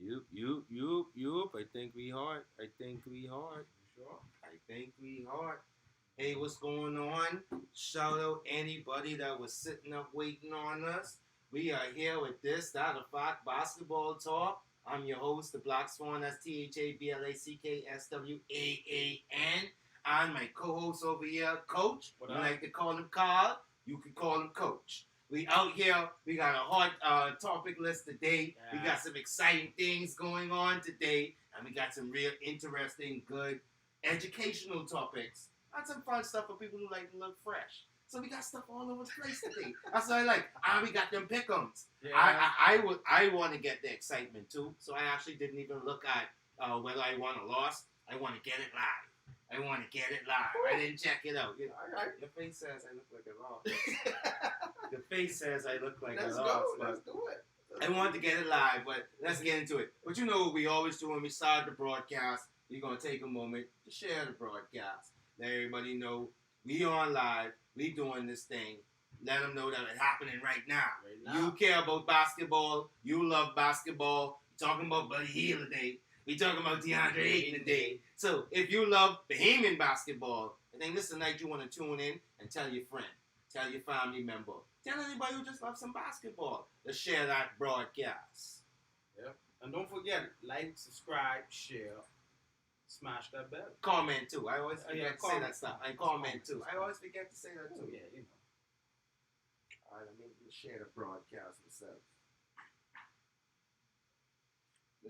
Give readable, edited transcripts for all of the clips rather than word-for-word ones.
Yup. I think we hard. I think we hard. You sure? I think we hard. Hey, what's going on? Shout out anybody that was sitting up waiting on us. We are here with this, that, of Fox Basketball Talk. I'm your host, the Black Swan. That's THABLACKSWAAN. I'm my co-host over here, Coach. What I up? like to call him Carl. You can call him Coach. We out here. We got a hot topic list today. Yeah. We got some exciting things going on today, and we got some real interesting, good, educational topics. And some fun stuff for people who like to look fresh. So we got stuff all over the place today. That's what I like. We got them pick'ems. Yeah. I want to get the excitement too. So I actually didn't even look at whether I won or lost. I want to get it live. I want to get it live. I didn't check it out. All right. Your face says I look like a lost. The face says I look like Let's a lost. go. Let's do it. I wanted to get it live, but let's get into it. But you know what we always do when we start the broadcast. We're going to take a moment to share the broadcast. Let everybody know we on live. We doing this thing. Let them know that it's happening right now. You care about basketball. You love basketball. We're talking about Buddy Hield today. We talking about Deandre Ayton today. So if you love Bahamian basketball, I think this is the night you want to tune in and tell your friend, tell your family member, tell anybody who just loves some basketball to share that broadcast. Yep. And don't forget, like, subscribe, share, smash that bell. Comment too. I always forget to say that stuff. And comment too. I Comment. always forget to say that too. Oh, yeah, you know. All right, let me share the broadcast myself.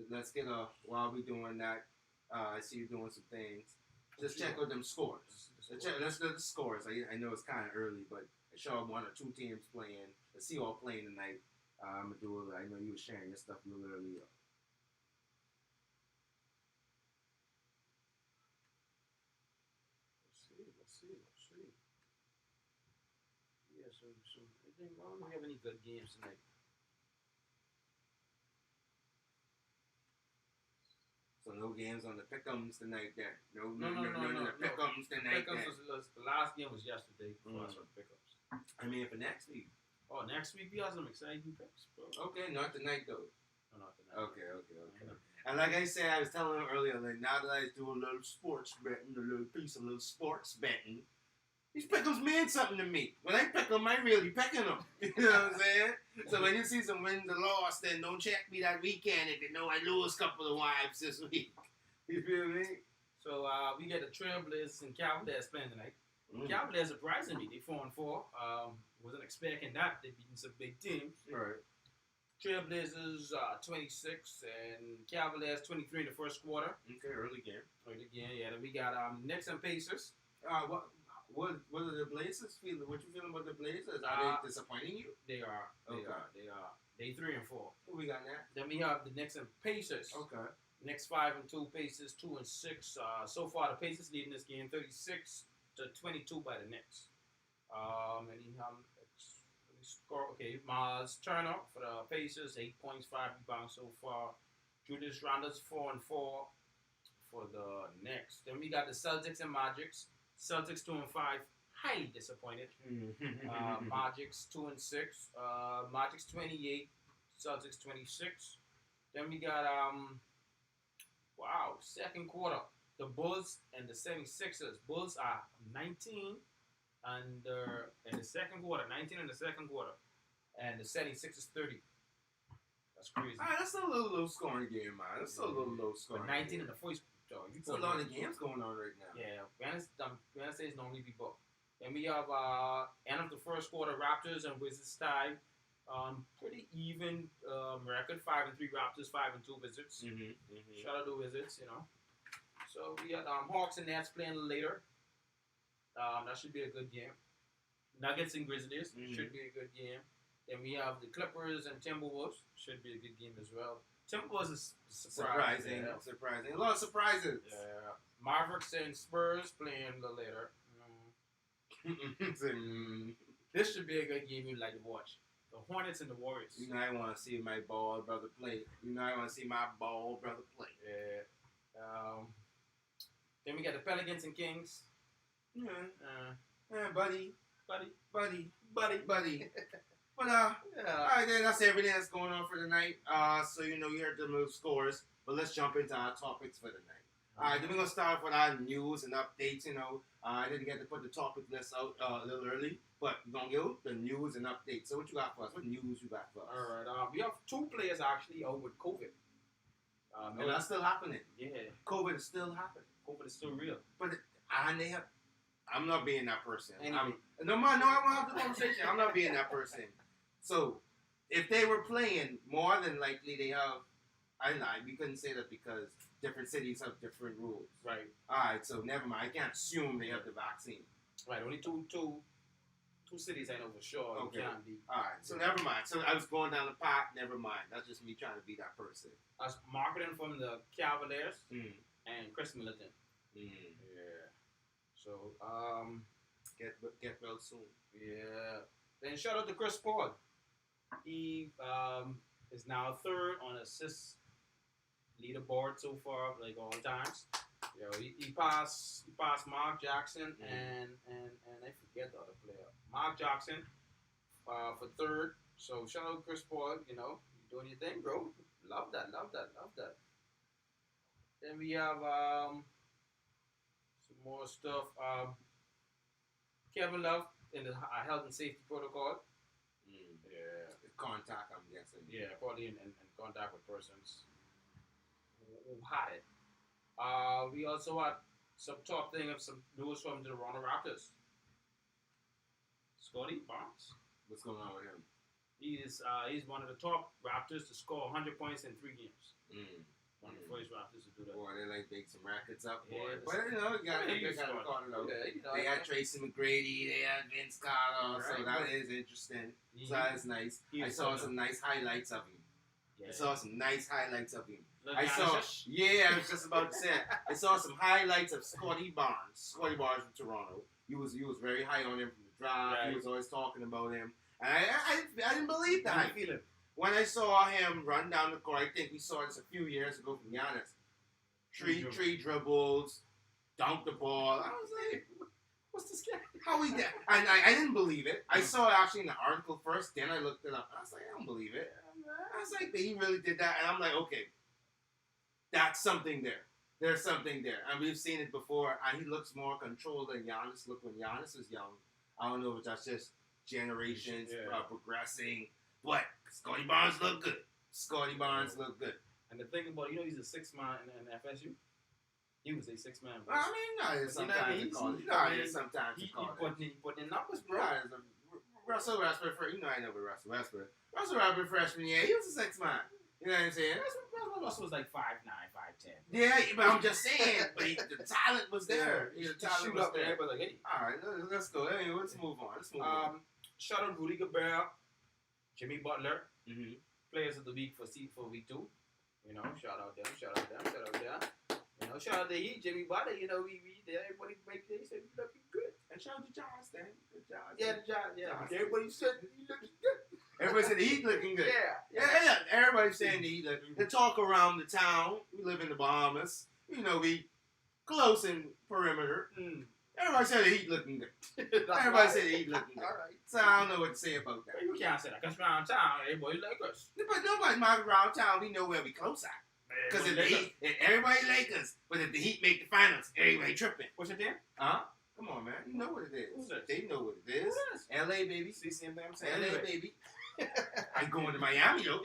Let's get while we doing that, I see you doing some things. Just check out them scores. Let's look at the scores. I know it's kind of early, but I show one or two teams playing. Let's see all playing tonight. I'm going to do it. I know you were sharing your stuff a little earlier. Let's see. Yeah, so I think I don't have any good games tonight. So no games on the pick'ems tonight there. No No. pick'ems tonight there. Pick'ems the last game was yesterday for us on Pick'ems. I mean, for next week. Oh, next week we have some exciting picks, bro. Okay, not tonight though. No, not tonight. Okay. And like I said, I was telling him earlier, like now that I do a little sports betting, a little sports betting, these pick'ems mean something to me. When I pick them, I really picking them. You know what I'm saying? So when you see some wins and loss, then don't check me that weekend if you know I lose a couple of wives this week. You feel me? So we get the Trailblazers and Cavaliers playing tonight. Cavaliers surprising me. They 4-4. Wasn't expecting that. They beating some big teams. Right. Trailblazers 26 and Cavaliers 23 in the first quarter. Okay, early game. Yeah. Then we got Knicks and Pacers. What are the Blazers feeling? What you feeling about the Blazers? Are they disappointing you? They are. They 3-4. Who we got now? Then we have the Knicks and Pacers. Okay. Knicks 5-2, Pacers 2-6. So far the Pacers leading this game 36-22 by the Knicks. Score. Okay, Miles Turner for the Pacers, 8 points, 5 rebounds so far. Julius Randle's 4-4 for the Knicks. Then we got the Celtics and Magics. Celtics 2-5, highly disappointed. Magics 2-6, Magics 28, Celtics 26. Then we got second quarter. The Bulls and the 76ers. Bulls are 19 and in the second quarter, 19 in the second quarter, and the 76ers 30. That's crazy. All right, that's a little low scoring game, man. That's a little low scoring. 19 in the first. It's a lot of games going on right now. Yeah, Wednesdays normally be booked. Then we have end of the first quarter, Raptors and Wizards tie. Pretty even record, 5-3 Raptors, 5-2 Wizards. Shout out to Wizards, you know. So we got Hawks and Nets playing later. That should be a good game. Nuggets and Grizzlies should be a good game. Then we have the Clippers and Timberwolves. Should be a good game as well. Timberwolves is surprising. Surprising. A lot of surprises. Yeah. Mavericks and Spurs playing a little later. This should be a good game you'd like to watch. The Hornets and the Warriors. You know I want to see my bald brother play. Yeah. Then we got the Pelicans and Kings. Buddy. But Yeah. all right, then that's everything that's going on for the night. So you heard the little scores, but let's jump into our topics for the night. All right, then we're gonna start off with our news and updates. I didn't get to put the topic list out a little early, but we're gonna go the news and updates. So what you got for us? What news you got for us? All right. We have 2 players actually out with COVID. And that's still happening. Yeah. COVID is still happening. COVID is still real. But I'm not being that person. Anyway. I won't have the conversation. I'm not being that person. So, if they were playing, more than likely they have. I lied. We couldn't say that because different cities have different rules. Right. All right. So never mind. I can't assume they have the vaccine. Right. Only two cities I know for sure. Okay. You can't be. All right. So never mind. So I was going down the path. Never mind. That's just me trying to be that person. Us marketing from the Cavaliers Mm. and Chris Middleton. Mm. Yeah. So Get well soon. yeah. Then shout out to Chris Paul. He is now 3rd on assist leaderboard so far, like all times. He passed Mark Jackson and I forget the other player. Mark Jackson for 3rd. So shout out to Chris Paul. You doing your thing, bro. Love that. Then we have some more stuff. Kevin Love in the health and safety protocol. Mm. Yeah. Contact, I'm guessing. Yeah, probably in contact with persons who had it. We also had some top thing of some news from the Toronto Raptors. Scotty Barnes. What's going on with him? He's one of the top Raptors to score 100 points in 3 games. Mm. One of the first Raptors to do that. Boy, they make some rackets up, boy. Yeah, But you got to call it out. They had Tracy McGrady, they had Vince Carter, so that is interesting. So that is nice. I saw some nice highlights of him. Yeah. I saw some nice highlights of him. I was just about to say it. I saw some highlights of Scotty Barnes from Toronto. He was very high on him from the draft. Right. He was always talking about him. And I didn't believe that. I feel it. When I saw him run down the court, I think we saw this a few years ago from Giannis. Three dribbles, dunk the ball. I was like, what's this guy? How he did? And I didn't believe it. I saw it actually in the article first, then I looked it up. I was like, I don't believe it. I was like, he really did that. And I'm like, okay, that's something there. There's something there. And we've seen it before. And he looks more controlled than Giannis looked when Giannis was young. I don't know if that's just generations progressing. But Scotty Barnes looked good. And the thing about, he's a 6 man in FSU. He was a 6 man. Well, I mean, sometimes he putting in numbers, bro. Russell Westbrook, I know with Russell Westbrook. Russell Westbrook freshman year, he was a 6 man. You know what I'm saying? Russell was like 5'9", 5'10". Yeah, but I'm just saying, but the talent was there. The talent was there. Like, hey. All right, let's go. Anyway, let's move on. Shout out Rudy Gobert, Jimmy Butler, Mm-hmm. players of the week for week 2. Shout out them. Shout out the Heat, Jimmy Butler. Everybody they said he's looking good. And shout out to John Stan. Yeah. Everybody said he looking good. Everybody said the Heat looking good. Yeah. Everybody's saying the Heat looking good. The talk around the town. We live in the Bahamas. We close in perimeter. Everybody said the Heat looking good. Everybody said the Heat looking good. All right. So I don't know what to say about that. You can't say that. Because around town, everybody like us. But nobody around town, we know where we close at. Because if everybody like us, but if the Heat make the finals, everybody tripping. What's your name? Huh? Come on, man. You know what it is. Who's this? They know what it is. Who is? LA, baby. See, same thing I'm saying. LA, baby. I going to Miami, though.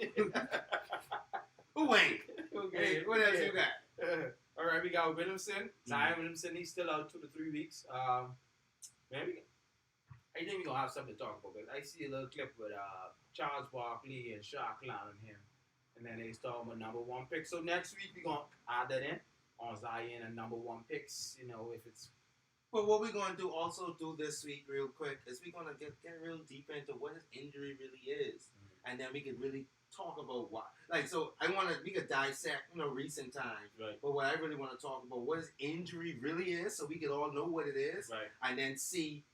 Who ain't? Okay. Hey, what else you got? All right, we got Williamson. Zion Williamson, he's still out 2 to 3 weeks. I think we're going to have something to talk about. But I see a little clip with Charles Barkley and Shaq clowning him. And then they talking about number 1 pick. So next week, we're going to add that in on Zion and number 1 picks, if it's... But what we're going to also do this week real quick is we're going to get real deep into what his injury really is. Mm-hmm. And then we could really talk about why. We could dissect, recent times. Right. But what I really want to talk about, what his injury really is, so we could all know what it is. Right. And then see.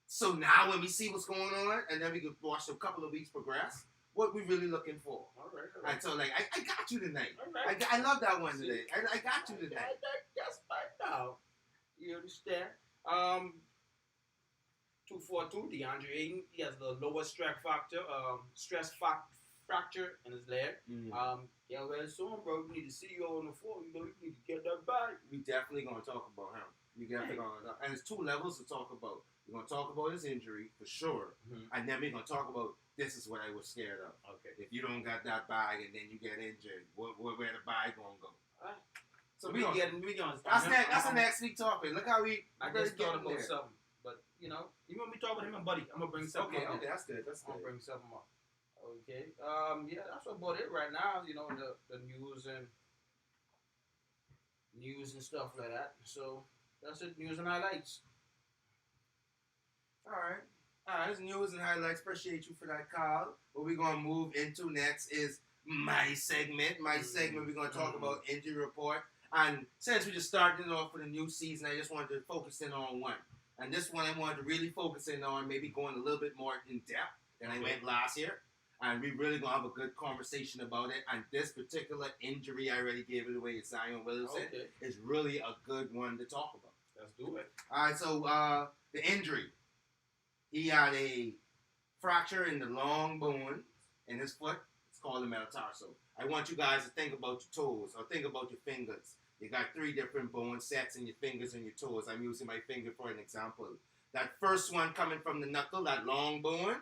So now when we see what's going on, and then we could watch a couple of weeks progress, what we really looking for. All right. And so, I got you tonight. All right. I love that one today. I got you tonight. That's right now. You understand? 242. Deandre Ayton, he has the lowest fracture in his leg. Yeah, well, soon, bro, we need to see you on the floor. You know, you need to get that back. We definitely gonna talk about him. We definitely gonna, and there's 2 levels to talk about. We're gonna talk about his injury for sure, and then we're gonna talk about this is what I was scared of. Okay. If you don't got that bag and then you get injured, where the bag gonna go? So we gonna. That's the next week topic. Look how we. I just thought about something, but you know, even when we talk about him and Buddy, I'm gonna bring something. Okay, that's good. That's good. I'm gonna bring something up. Okay. Yeah, that's about it right now. You know, the news and stuff like that. So that's it. News and highlights. All right. There's news and highlights. Appreciate you for that, Carl. What we're gonna move into next is my segment. We're gonna talk about injury report. And since we're just starting off for the new season, I just wanted to focus in on one. And this one I wanted to really focus in on, maybe going a little bit more in depth than I went last year. And we really going to have a good conversation about it. And this particular injury, I already gave it away, is Zion Williamson. Is really a good one to talk about. Let's do it. All right, so the injury. He had a fracture in the long bone in his foot. It's called the metatarsal. I want you guys to think about your toes or think about your fingers. You got 3 different bone sets in your fingers and your toes. I'm using my finger for an example. That first one coming from the knuckle, that long bone.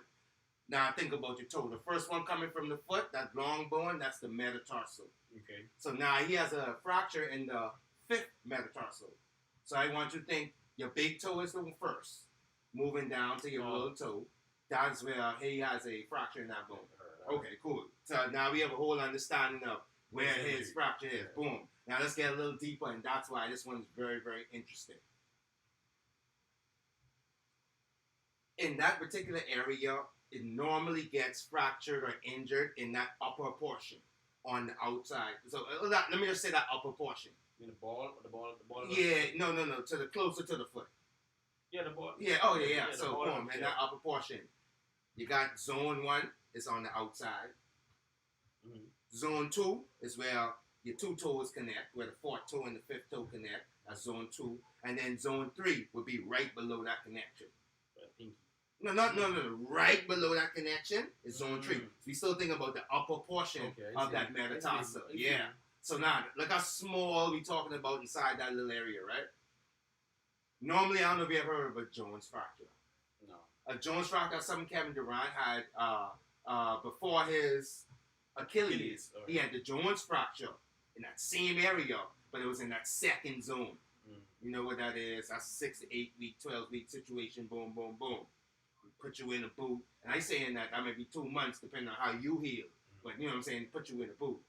Now think about your toe. The first one coming from the foot, that long bone, that's the metatarsal. Okay. So now he has a fracture in the 5th metatarsal. So I want you to think your big toe is the first. Moving down to your little toe. That's where he has a fracture in that bone. Okay, cool. So now we have a whole understanding of where his fracture is. Boom. Now let's get a little deeper, and that's why this one is very, very interesting. In that particular area, it normally gets fractured or injured in that upper portion on the outside. So let me just say that upper portion. You mean the ball? Yeah, no. To the closer to the foot. Yeah, the ball. Yeah, yeah. So boom, in that upper portion, you got zone 1 is on the outside. Zone 2 is where your 2 toes connect, where the 4th toe and the 5th toe connect. That's zone 2, and then zone 3 would be right below that connection. No. Right below that connection is zone 3. So we still think about the upper portion of that metatarsal. Yeah. So now, look how small we talking about inside that little area, right? Normally, I don't know if you ever heard of a Jones fracture. No. A Jones fracture, something Kevin Durant had before his Achilles. He had the Jones fracture in that same area, but it was in that 2nd zone. You know what that is? That's 6 to 8 week, 12-week situation. Boom, boom, boom. Put you in a boot. And I saying that may be 2 months, depending on how you heal. But you know what I'm saying? Put you in a boot.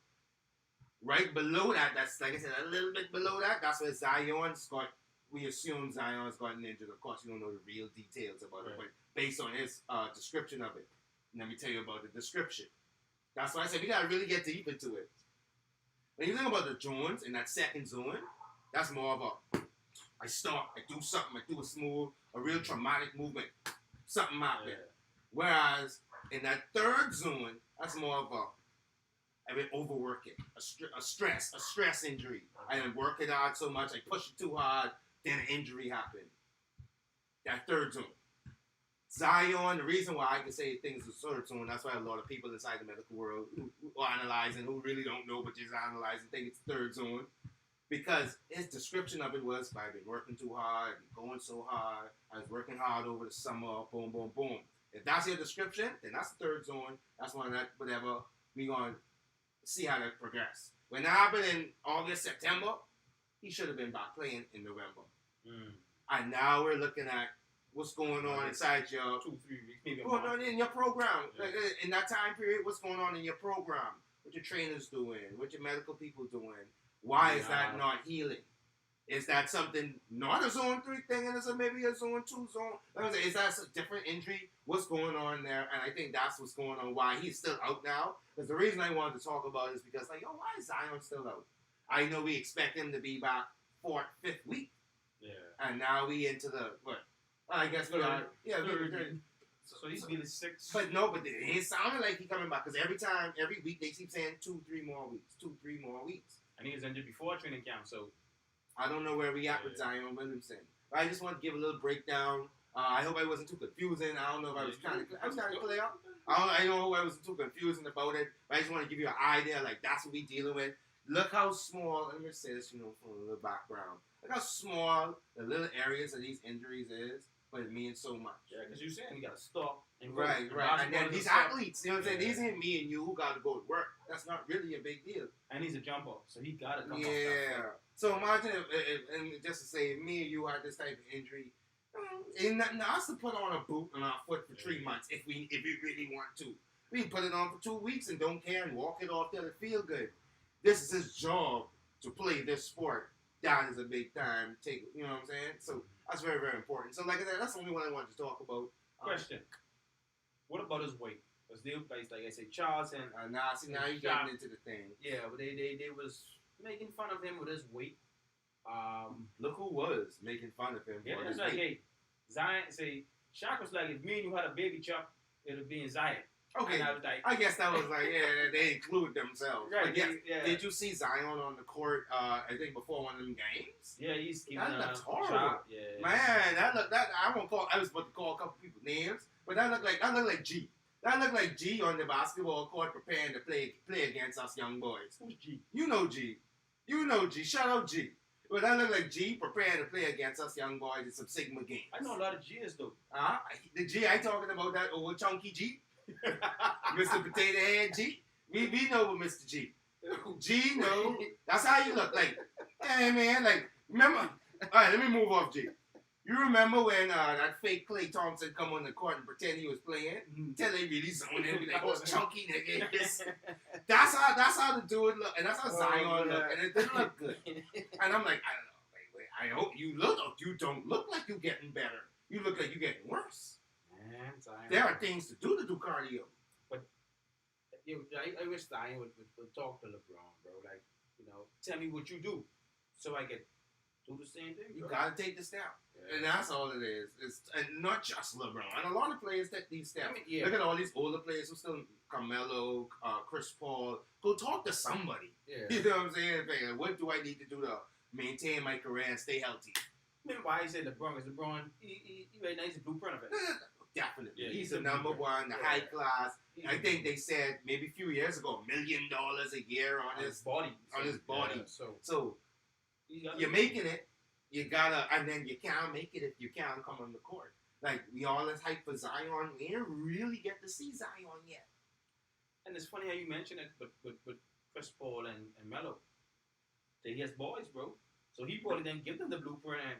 Right below that, that's like I said, a little bit below that, that's where Zion's got. We assume Zion's gotten injured. Of course, you don't know the real details about it, but based on his description of it, let me tell you about the description. That's why I said we gotta really get deep into it. When you think about the Jones in that 2nd zone, that's more of a I stop, I do something, I do a real traumatic movement, something happened. Whereas in that 3rd zone, that's more of I've been overworking, a stress injury. I didn't work it hard so much, I pushed it too hard, then an injury happened. That 3rd zone. Zion, the reason why I can say things is the 3rd zone, that's why a lot of people inside the medical world who are analyzing, who really don't know but just analyzing, think it's 3rd zone. Because his description of it was, I've been working too hard, going so hard, I was working hard over the summer, boom, boom, boom. If that's your description, then that's the 3rd zone. That's one that, whatever, we're going to see how that progress. When that happened in August, September, he should have been back playing in November. And now we're looking at what's going on inside your 2-3 weeks, maybe going on in your program. Like, in that time period, what's going on in your program? What your trainers doing? What your medical people doing? Why is that not healing? Is that something not a zone 3 thing and is it maybe a zone 2 zone? Like I said, is that a different injury? What's going on there? And I think that's what's going on, why he's still out now. Because the reason I wanted to talk about it is because, like, why is Zion still out? I know we expect him to be back 4th, 5th week. Yeah. And now we into the, what? I guess we are. Yeah, third. So he's really 6. But no, but it sounded like he's coming back. Because every week, they keep saying 2-3 more weeks. 2-3 more weeks. And he was injured before training camp, so... I don't know where we at with Zion Williamson. But I just want to give a little breakdown I hope I wasn't too confusing. I don't know if I was kind of clear. I don't know if I wasn't too confusing about it, but I just want to give you an idea. Like, that's what we dealing with. Look how small. Let me say this, from a little background. Look how small the little areas of these injuries is, but it means so much. Yeah, because you're saying you got to stop. Right. And then these athletes, you know what I'm saying? These ain't me and you who got to go to work. That's not really a big deal. And he's a jumper, so he got to come off Yeah. So imagine if, and just to say, if me and you had this type of injury, ain't nothing else to put on a boot on our foot for 3 months if we really want to. We can put it on for 2 weeks and don't care and walk it off till it feel good. This is his job to play this sport. That is a big time take. You know what I'm saying? So that's very, very important. So like I said, that's the only one I wanted to talk about. Question: what about his weight? Because they, like I said, Charles and now you're getting into the thing. Yeah, but they was making fun of him with his weight. Look who was making fun of him. Yeah, it's like, hey, Zion. Say, Shaq was like, if me and you had a baby Chuck, it would be in Zion. Okay, and I was like, I guess that was like, yeah, they include themselves. Right, yes, yeah. Did you see Zion on the court? I think before one of them games. Yeah, he's that looks horrible. Shot. Yeah, man, I was about to call a couple people names, but that looked like G. That looked like G on the basketball court preparing to play against us young boys. Who's G? You know G. Shout out G. But that looked like G preparing to play against us young boys in some Sigma games. I know a lot of G's though. The G I talking about that old chunky G. Mr. Potato Head G. We know what Mr. G. G, no. That's how you look. Like, hey, man, like, remember? All right, let me move off G. You remember when that fake Klay Thompson come on the court and pretend he was playing? Till they really zoned in and be like, oh, it's chunky niggas. That's how the dude look. And that's how Zion look. And it didn't look good. And I'm like, I don't know. Wait. I hope you don't look like you're getting better. You look like you're getting worse. Man, there are things to do cardio. But I wish Zion would talk to LeBron, bro. Like, tell me what you do so I can do the same thing. You gotta take the step. Yeah. And that's all it is. And not just LeBron. And a lot of players take these steps. Look at all these older players who still Carmelo, Chris Paul. Go talk to somebody. Yeah. You know what I'm saying? Like, what do I need to do to maintain my career and stay healthy? Remember why I said LeBron? Because LeBron, he very nice blueprint of it. Definitely. Yeah, he's the number one, the high class. I think they said maybe a few years ago, $1 million a year on his body. Yeah, so you're making it. You gotta, and then you can't make it if you can't come on the court. Like, we all is hyped for Zion. We didn't really get to see Zion yet. And it's funny how you mention it, but Chris Paul and Melo, they his boys, bro. So he probably didn't give them the blueprint. And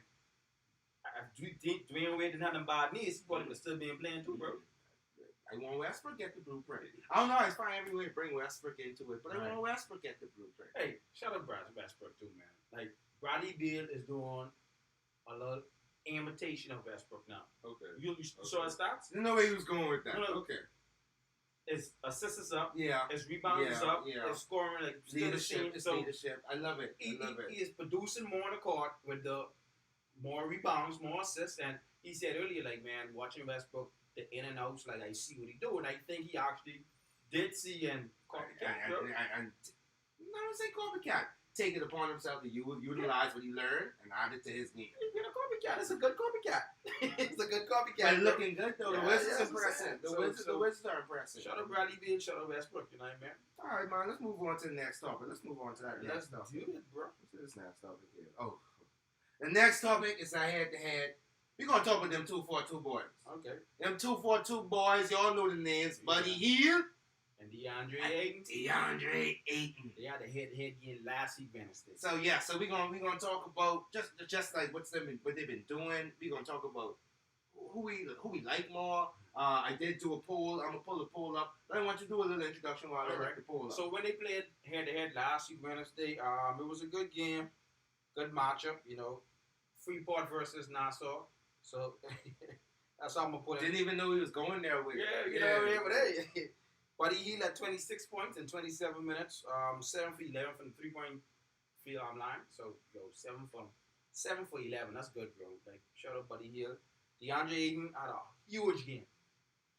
Dwayne Wade didn't have them bad knees. He probably was still being playing too, bro. I want Westbrook get the blueprint. I don't know. It's fine every way to bring Westbrook into it, but I want Westbrook get the blueprint. Hey, shout out Westbrook too, man. Like, Bradley Beal is doing a little imitation of Westbrook now. Okay. You saw his stats? No way he was going with that. No. Okay. His assists is up. Yeah. His rebounds is up. Yeah. His scoring, like, leadership. leadership. I love it. He is producing more on the court with the more rebounds, more assists. And he said earlier, like, man, watching Westbrook, the in and outs, like, I see what he do. And I think he actually did see and copycat, bro. I don't say copycat. Take it upon himself to utilize what he learned and add it to his game. He's been a copycat. It's a good copycat. It's a good copycat. But looking good, though. The Wizards are impressive. The Wizards are impressive. Shout out Bradley Beal. Shout out Westbrook. You know what I mean? All right, man. Let's move on to the next topic. Let's move on to that next topic. Let's do it, bro. What's this next topic here? Oh. The next topic is our head-to-head. We're going to talk with them 242 boys. Okay. Them 242 boys, y'all know the names. Buddy Hield. And Deandre Ayton. They had a head-to-head game last week, Wednesday. So we're gonna talk about just like what they've been doing. We're gonna talk about who we like more. I did do a poll. I'm gonna pull the poll up. But I want you to do a little introduction while I look the poll up. So when they played head-to-head last week, Wednesday, it was a good game, good matchup. Freeport versus Nassau. So that's how I'm gonna put it. Didn't even know he was going there with. Yeah, but hey. Buddy Hield had 26 points in 27 minutes, 7 for 11 from the three-point field line. So, 7 for 11. That's good, bro. Like, shout out Buddy Hield. Deandre Ayton had a huge game.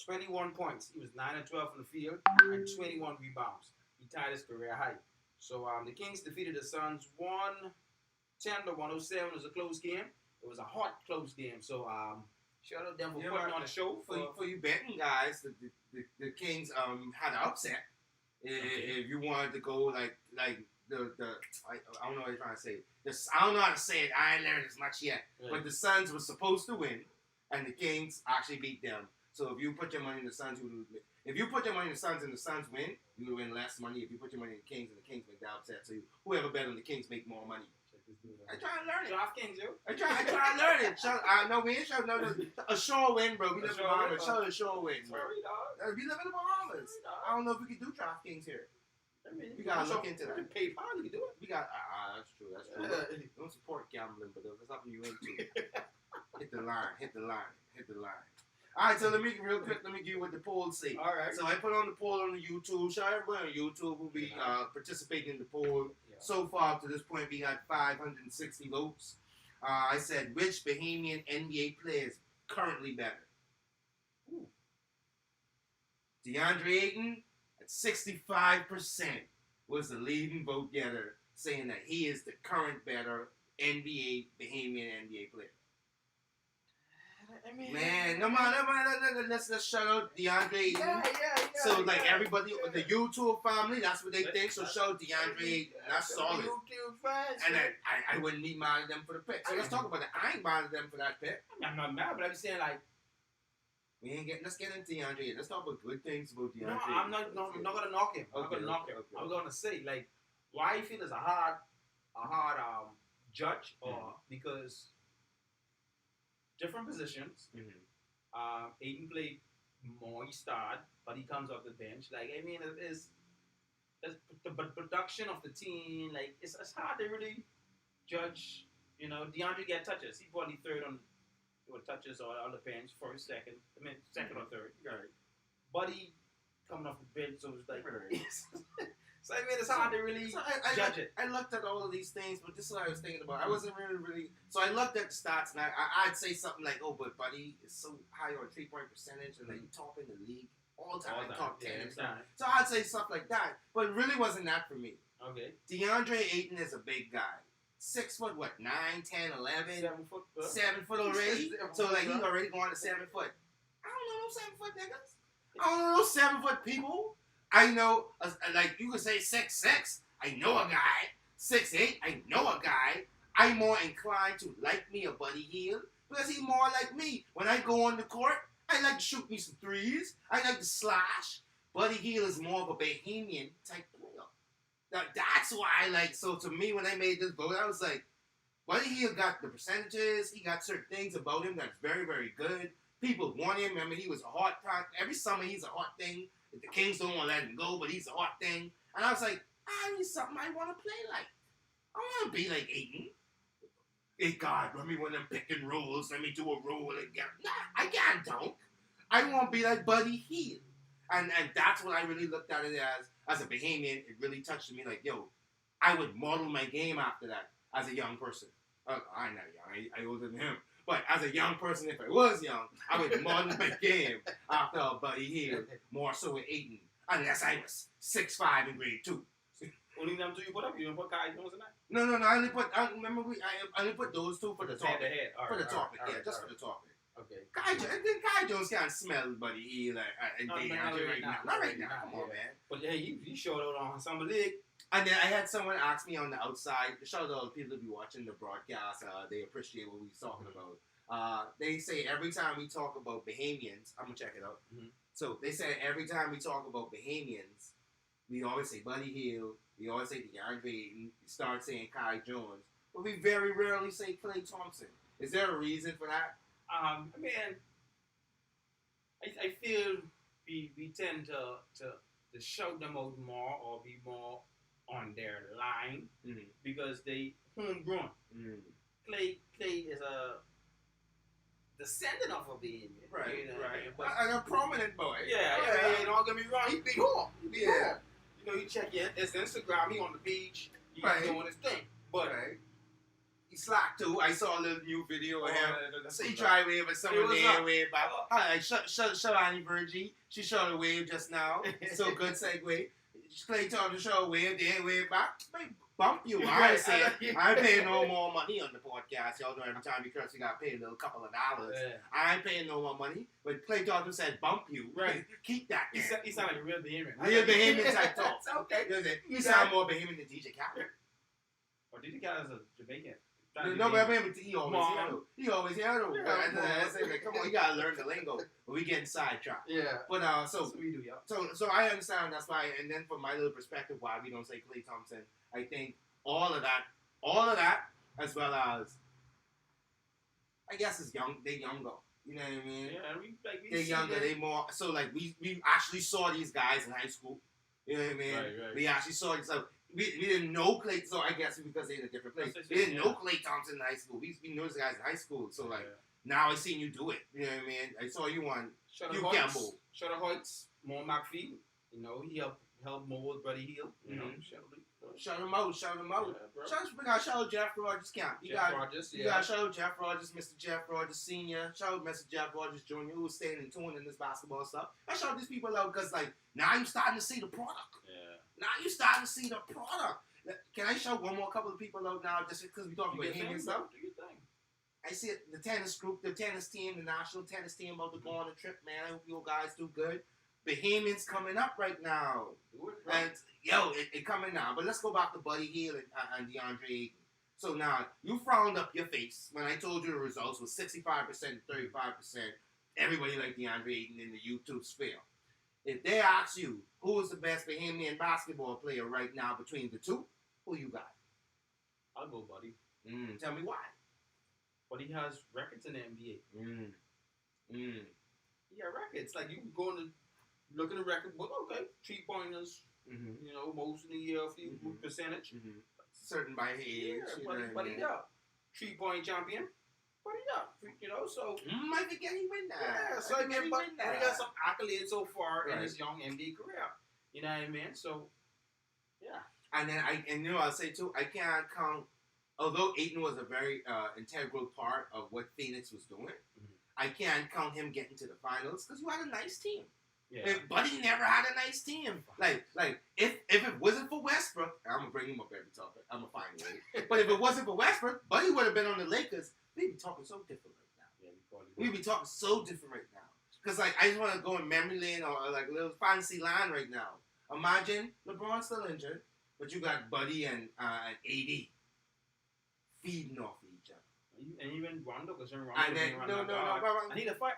21 points. He was 9 and 12 from the field and 21 rebounds. He tied his career high. So, the Kings defeated the Suns 110-107. It was a close game. It was a hot, close game. So, Shout out them for Yeah, putting man. on the show. For you betting guys, the Kings had an upset. If you wanted to go like the I don't know what you're trying to say. I don't know how to say it. I ain't learned as much yet. Right. But the Suns were supposed to win, and the Kings actually beat them. So if you put your money in the Suns, if you put your money in the Suns and the Suns win, you would win less money. If you put your money in the Kings and the Kings make the upset, so whoever bet on the Kings make more money. I try to learn it. DraftKings, yo. I try to learn it. No, we ain't show a shore win, bro. We live in the Bahamas. Show a shore win, bro. Sorry, dog. We live in the Bahamas. I don't know if we can do DraftKings here. I mean, We gotta look into that. PayPal, you can do it. We got that's true. That's true. We don't support gambling, but if it's something you into, hit the line. All right, so let me give you what the polls say. All right. So I put on the poll on the YouTube. Shout out everybody on YouTube who be participating in the poll. Yeah. So far up to this point, we got 560 votes. I said, which Bahamian NBA player is currently better? Ooh. Deandre Ayton at 65% was the leading vote getter, saying that he is the current better Bahamian NBA player. I mean, Man, let's shout out DeAndre Ayton. Yeah. So like everybody, the YouTube family, that's what they think. So shout out DeAndre Ayton. That's solid. YouTube fans. And then I wouldn't be mad at them for the pick. So let's talk about that. I ain't mad at them for that pick. I'm not mad, but I'm saying like, Let's get into DeAndre Ayton. Let's talk about good things about DeAndre. no, I'm not gonna knock him. I'm not gonna knock him. Okay. I'm gonna say like, why you feel is a hard judge, or because different positions. Ayton played more. He started, but he comes off the bench. Like, I mean, it's the production of the team. Like, it's hard to really judge. You know, DeAndre get touches. He probably third on touches or on the bench, first, second. I mean, second or third. Right. Buddy coming off the bench, so it's like. Right. So I mean, it's hard to really judge it. I looked at all of these things, but this is what I was thinking about. I wasn't really. So I looked at the stats, and I'd say something like, "Oh, but Buddy is so high on 3-point percentage, and like top in the league all time, top 10 and stuff." So I'd say stuff like that, but it really wasn't that for me. Okay. DeAndre Ayton is a big guy, 6 foot, 9, 10, 11, 7 foot already. So like he's already going to 7 foot. I don't know no 7 foot niggas. I don't know no 7 foot people. I know, like you could say 6'6". I know a guy. 6'8". I know a guy. I'm more inclined to like me a Buddy Hield because he's more like me. When I go on the court, I like to shoot me some threes. I like to slash. Buddy Hield is more of a Bahamian type player. That's why I like. So to me, when I made this vote, I was like, Buddy Hield got the percentages. He got certain things about him that's very, very good. People want him. I mean, he was a hot top. Every summer, he's a hot thing. The Kings don't want to let him go, but he's a hot thing. And I was like, I need something I want to play like. I want to be like Ayton. Hey, God, let me one of them pick and rolls. Let me do a roll again. Nah, I can't dunk. I want to be like Buddy Hield. And that's what I really looked at it as a Bahamian. It really touched me like, yo, I would model my game after that as a young person. I'm not young. I older than him. But as a young person, if I was young, I would model my game after Buddy Hield, more so with Ayton, unless I was 6'5" in grade 2. Only them two you put up? You don't put Kai Jones in that? No. I only put those two for the topic. For the topic, just for the topic. Okay. Kai Jones can't smell Buddy Hield and DeAndre right now. Not right now. Come on, man. But hey, you showed out on Summer League. And then I had someone ask me on the outside, shout out to all the people that be watching the broadcast, they appreciate what we was talking about. They say every time we talk about Bahamians, I'm going to check it out. So they say every time we talk about Bahamians, we always say Buddy Hield, we always say DeAndre Ayton, we start saying Kai Jones, but we very rarely say Klay Thompson. Is there a reason for that? I mean, I feel we tend to shout them out more or be more on their line because they homegrown. Klay is a descendant of a Bahamian. Right. But, a prominent boy. Yeah. Don't get me wrong. He be home. You know, you check his Instagram. He on the beach. He's doing his thing. But he slacked too. I saw a little new video of him. So he tried wave, but someone there wave back. Hi, shut Annie Virgie. She showed a wave just now. So good segue. Clay Thompson show wave there, wave back. May bump you. I ain't saying I ain't paying no more money on the podcast. Y'all know every time you curse, you got to pay a little couple of dollars. Yeah. I ain't paying no more money. But Clay Thompson said bump you. Right. Keep that. He sound like a real Deandre. Real Bahamian type talk. It's okay. You sound more Bahamian than DJ Khaled. Or DJ Khaled is a Jamaican. No, but I mean, he always handle. He always handle. Yeah, I say, like, come on, you gotta learn the lingo. But we getting sidetracked. Yeah. But So we do, yeah. So I understand that's why. And then from my little perspective, why we don't say Klay Thompson, I think all of that, as well as, I guess it's young. They younger. You know what I mean? Yeah, They're younger. that. They more. So like we actually saw these guys in high school. You know what I mean? Right. We actually saw these. So we didn't know Klay. So I guess because they're in a different place. We didn't know Klay Thompson in high school. We knew these guys in high school. So like now I seen you do it. You know what I mean? I saw you on. You can't move. Shutter Hoyts, more McPhee. You know, he helped mold Buddy Hield. You know, Shout him out. We got shout out Jeff Rogers camp. You got shout out Jeff Rogers, Mr. Jeff Rogers Senior. Shout out Mr. Jeff Rogers Jr. who's staying in tune in this basketball stuff. I shout these people out because like now you starting to see the product. Yeah. Now you starting to see the product. Can I shout one more couple of people out now just because we talking about him and stuff? Do your thing. I see it, the tennis group, the tennis team, the national tennis team about to go on a trip, man. I hope you guys do good. Bahamians coming up right now. And, it coming now. But let's go back to Buddy Hield and Deandre Ayton. So now, you frowned up your face when I told you the results was 65% and 35%. Everybody like Deandre Ayton in the YouTube sphere. If they ask you, who is the best Bahamian basketball player right now between the two, who you got? I'll go Buddy. Tell me why. But he has records in the NBA. He got records. Like, you can go and look at the record book. Okay, 3-pointers. You know, most of the year, percentage. Certain by age. But he got 3-point champion. But he got, you know, so. I forget he win that. Yeah, so I mean, but he got some accolades so far in his young NBA career. You know what I mean? So, yeah. And then I'll say too, I can't count. Although Ayton was a very integral part of what Phoenix was doing, I can't count him getting to the finals because you had a nice team. Yeah. If Buddy never had a nice team, like if it wasn't for Westbrook, I'm gonna bring him up every topic. I'm gonna find a way. But if it wasn't for Westbrook, Buddy would have been on the Lakers. We'd be talking so different right now. Yeah, we'd be talking so different right now. Because like I just want to go in memory lane or like a little fantasy line right now. Imagine LeBron's still injured, but you got Buddy and AD feeding off each other. And even Rondo, because Rondo. No. I need a fight.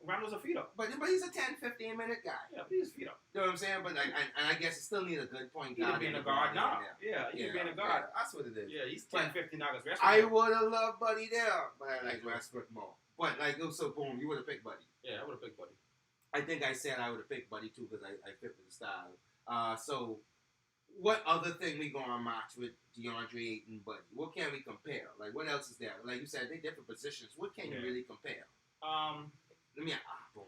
Rondo's a feed up. But he's a 10-15 minute guy. Yeah, but he's a feed up. You know what I'm saying? But and I guess you still need a good point guard. He's being a guard now. Yeah, he's being a guard. That's what it is. Yeah, he's 10-15 now. I would have loved Buddy there, but I like Westbrook more. But like, so boom, you would have picked Buddy. Yeah, I would have picked Buddy. I think I said I would have picked Buddy too because I fit with the style. So what other thing we gonna match with DeAndre Ayton, Buddy? What can we compare? Like, what else is there? Like you said, they different positions. What can you really compare?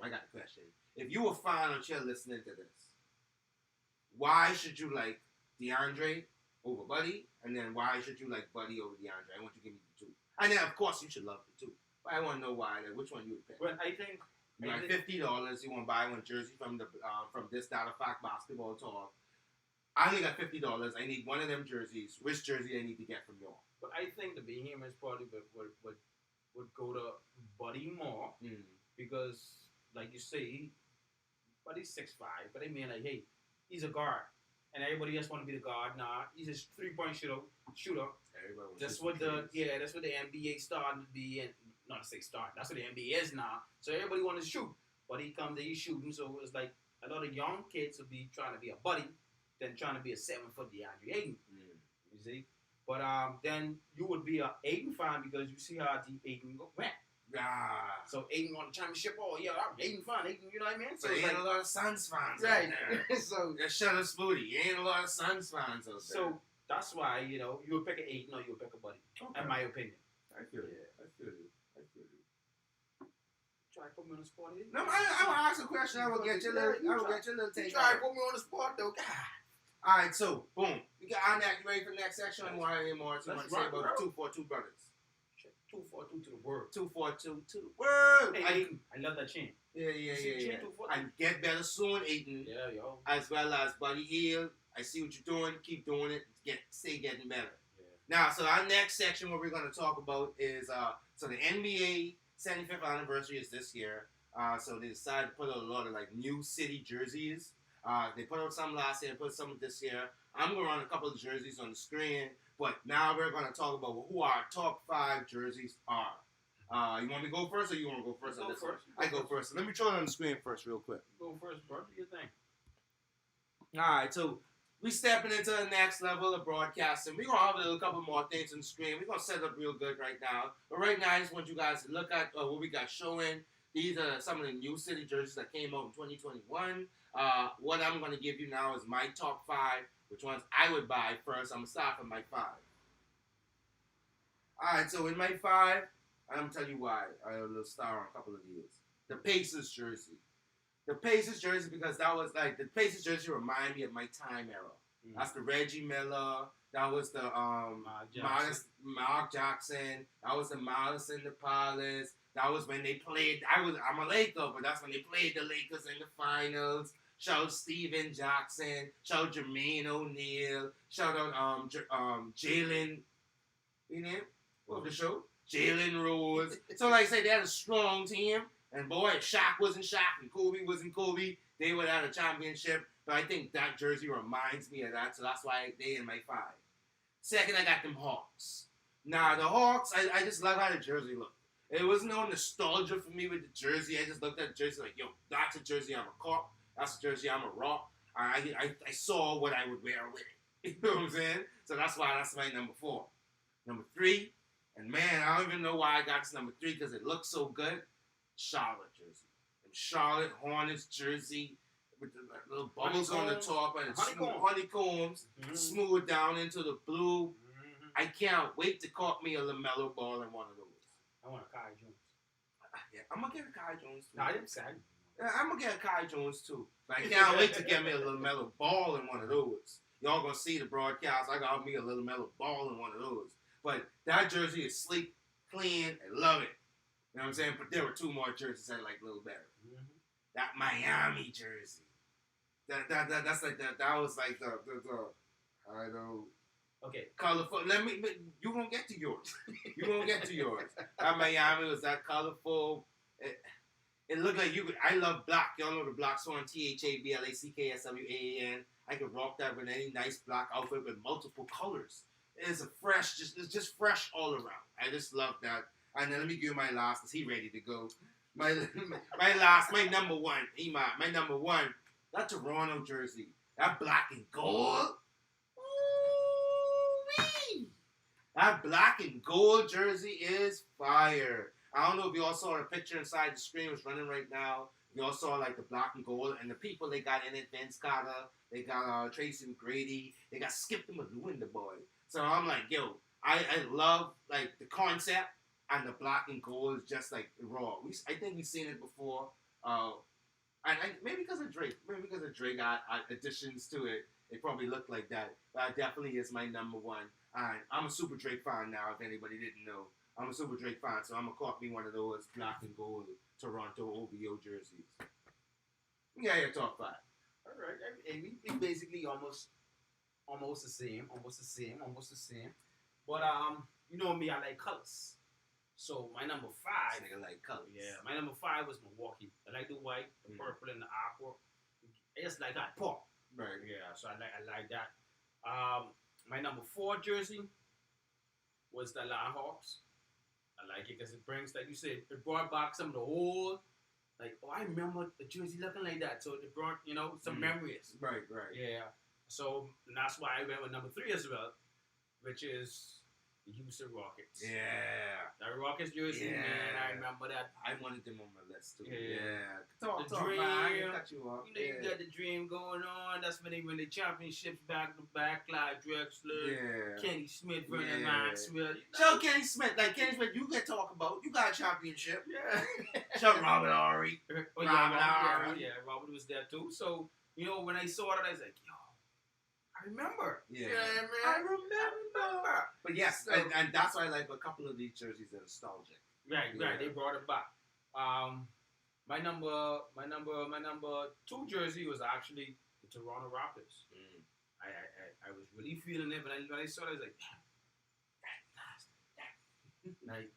I got a question. If you were fine on chill listening to this, why should you like DeAndre over Buddy? And then why should you like Buddy over DeAndre? I want you to give me the two. And then, of course, you should love the two. But I want to know why. Like, which one you would pick? Well, I think... You like $50, you want to buy one jersey from this Data Fact Basketball Talk. I only got $50. I need one of them jerseys. Which jersey I need to get from y'all? But I think the Bahamians probably would go to Buddy more because, like you say, Buddy's 6'5", but I mean, like, hey, he's a guard, and everybody else want to be the guard. Nah, he's a 3-point shooter. That's what the NBA started to be, and not to say start. That's what the NBA is now. So everybody want to shoot, but he comes there, he's shooting. So it's like a lot of young kids will be trying to be a Buddy, than trying to be a 7-foot DeAndre Ayton. You see. But then you would be an Ayton fan because you see how deep Ayton went. So Ayton won the championship. Oh yeah, I'm Ayton fan. Ayton, you know what I mean? So ain't like, a lot of Suns fans, right? So shut up, Spooty. Ain't a lot of Suns fans out there. So that's why you would pick an Ayton or you would pick a Buddy. Okay. In my opinion. I feel you. Try to put me on the spot. No, I will ask a question. I will get your little take. Try to put me on the spot though. God. All right, so boom. We got on that. You ready for the next section? I want to hear more. You want to say about the 242 brothers? 242 to the word. 242 to the word. Hey, I love that chain. Yeah. And get better soon, Ayton. Yeah, yo. As well as Buddy Hield, I see what you're doing. Keep doing it. Stay getting better. Yeah. Now, so our next section, what we're going to talk about is so the NBA 75th anniversary is this year. So they decided to put out a lot of like new city jerseys. They put out some last year, put some this year. I'm going to run a couple of jerseys on the screen, but now we're going to talk about who our top 5 jerseys are. You want me to go first, or you want to go first? I go first. So let me throw it on the screen first, real quick. Go first, bro. Do your thing. All right, so we stepping into the next level of broadcasting. We're going to have a couple more things on the screen. We're going to set up real good right now. But right now, I just want you guys to look at what we got showing. These are some of the new city jerseys that came out in 2021. What I'm going to give you now is my top 5, which ones I would buy first. I'm going to start with my 5. All right, so in my 5, I'm going to tell you why. I'll star on a couple of these. The Pacers jersey. The Pacers jersey, because that was like, the Pacers jersey remind me of my time era. Mm-hmm. That's the Reggie Miller. That was the Mark Jackson. That was the Miles and the Palace. That was when they played. I'm a Laker, but that's when they played the Lakers in the finals. Shout out Steven Jackson. Shout out Jermaine O'Neal. Shout out Jalen. You name? What was the show? Jalen Rose. So like I say, they had a strong team. And boy, if Shaq wasn't Shaq and Kobe wasn't Kobe, they would have a championship. But I think that jersey reminds me of that, so that's why they in my 5. Second, I got them Hawks. Now, the Hawks, I just love how the jersey looked. It was no nostalgia for me with the jersey. I just looked at the jersey like, yo, that's a jersey I'm a cop. That's a jersey I'm a rock. I saw what I would wear with it. You know what I'm saying? So that's why that's my number 4. Number 3, and man, I don't even know why I got this number 3 because it looks so good. Charlotte jersey. And Charlotte Hornets jersey with the little bubbles on the top and honeycombs smooth down into the blue. Mm-hmm. I can't wait to caught me a LaMelo Ball in one of those. I want a Kai Jones. Yeah, I'm going to get a Kai Jones too. No, I didn't say. Yeah, I'm going to get a Kai Jones too. But I can't wait to get me a LaMelo Ball in one of those. Y'all going to see the broadcast. I got me a LaMelo Ball in one of those. But that jersey is sleek, clean, and love it. You know what I'm saying? But there were 2 more jerseys I like a little better. Mm-hmm. That Miami jersey. That's like that was like the I know. Okay. Colorful. You gonna get to yours. You gonna get to yours. That Miami was that colorful. It looked like you could. I love black. Y'all know the black song THABLACKSWAAN. I could rock that with any nice black outfit with multiple colors. It's it's just fresh all around. I just love that. And then let me give you my last, because he's ready to go. My number 1, my number 1, that Toronto jersey, that black and gold. Ooh-wee. That black and gold jersey is fire. I don't know if you all saw the picture inside the screen was running right now. You all saw like the black and gold, and the people they got in it, Vince Carter, they got Tracy McGrady, they got Skip the Malou in the boy. So I'm like, yo, I love like the concept. And the black and gold is just like raw. I think we've seen it before. And maybe because of Drake. Maybe because of Drake additions to it. It probably looked like that. But it definitely is my number 1. And I'm a super Drake fan now, if anybody didn't know. I'm a super Drake fan, so I'm going to cop me one of those black and gold Toronto OVO jerseys. Yeah, your top 5. All right. And we basically almost the same. But, you know me, I like colors. So my number 5, nigga like colors. Yeah, my number 5 was Milwaukee. I like the white, the purple, and the aqua. It's like that pop. Right. Yeah, so I like that. My number 4 jersey was the Atlanta Hawks. I like it because it brings, like you said, it brought back some of the old, like, I remember the jersey looking like that. So it brought, some memories. Right. Yeah. So and that's why I went with number 3 as well, which is the Houston Rockets. Yeah. That Rockets jersey, man, I remember that. I wanted them on my list, too. Yeah. Talk, dream, man. I can cut you off. You got the dream going on. That's when they win the championships back to back. Clyde Drexler, Kenny Smith, Vernon Maxwell. Show Kenny Smith. Like, Kenny Smith, you can talk about. You got a championship. Yeah. Show Robert Horry. Robert was there, too. So, when I saw that, I was like, yo, I remember. Yeah, man. I remember. But yes, and that's why I like a couple of these jerseys are nostalgic. Right. They brought it back. My number 2 jersey was actually the Toronto Raptors. I was really feeling it, but when I saw it, I was like, like,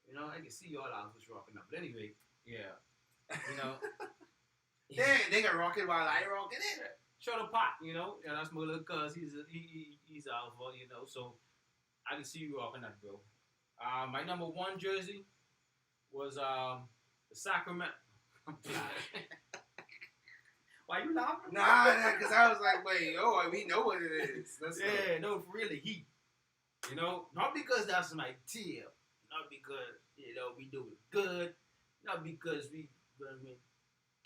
you know, I can see y'all out was rocking up. But anyway, yeah, you know, they got rocking while I rocking it. show the pot, you know. Yeah, that's my little cuz. He's alpha, you know. So I can see you rocking that, bro. My number 1 jersey was the Sacramento. Why you laughing? Nah, because I was like, wait, we know what it is. No, for real, the Heat. You know, not because that's my team, not because you know we do it good, not because we win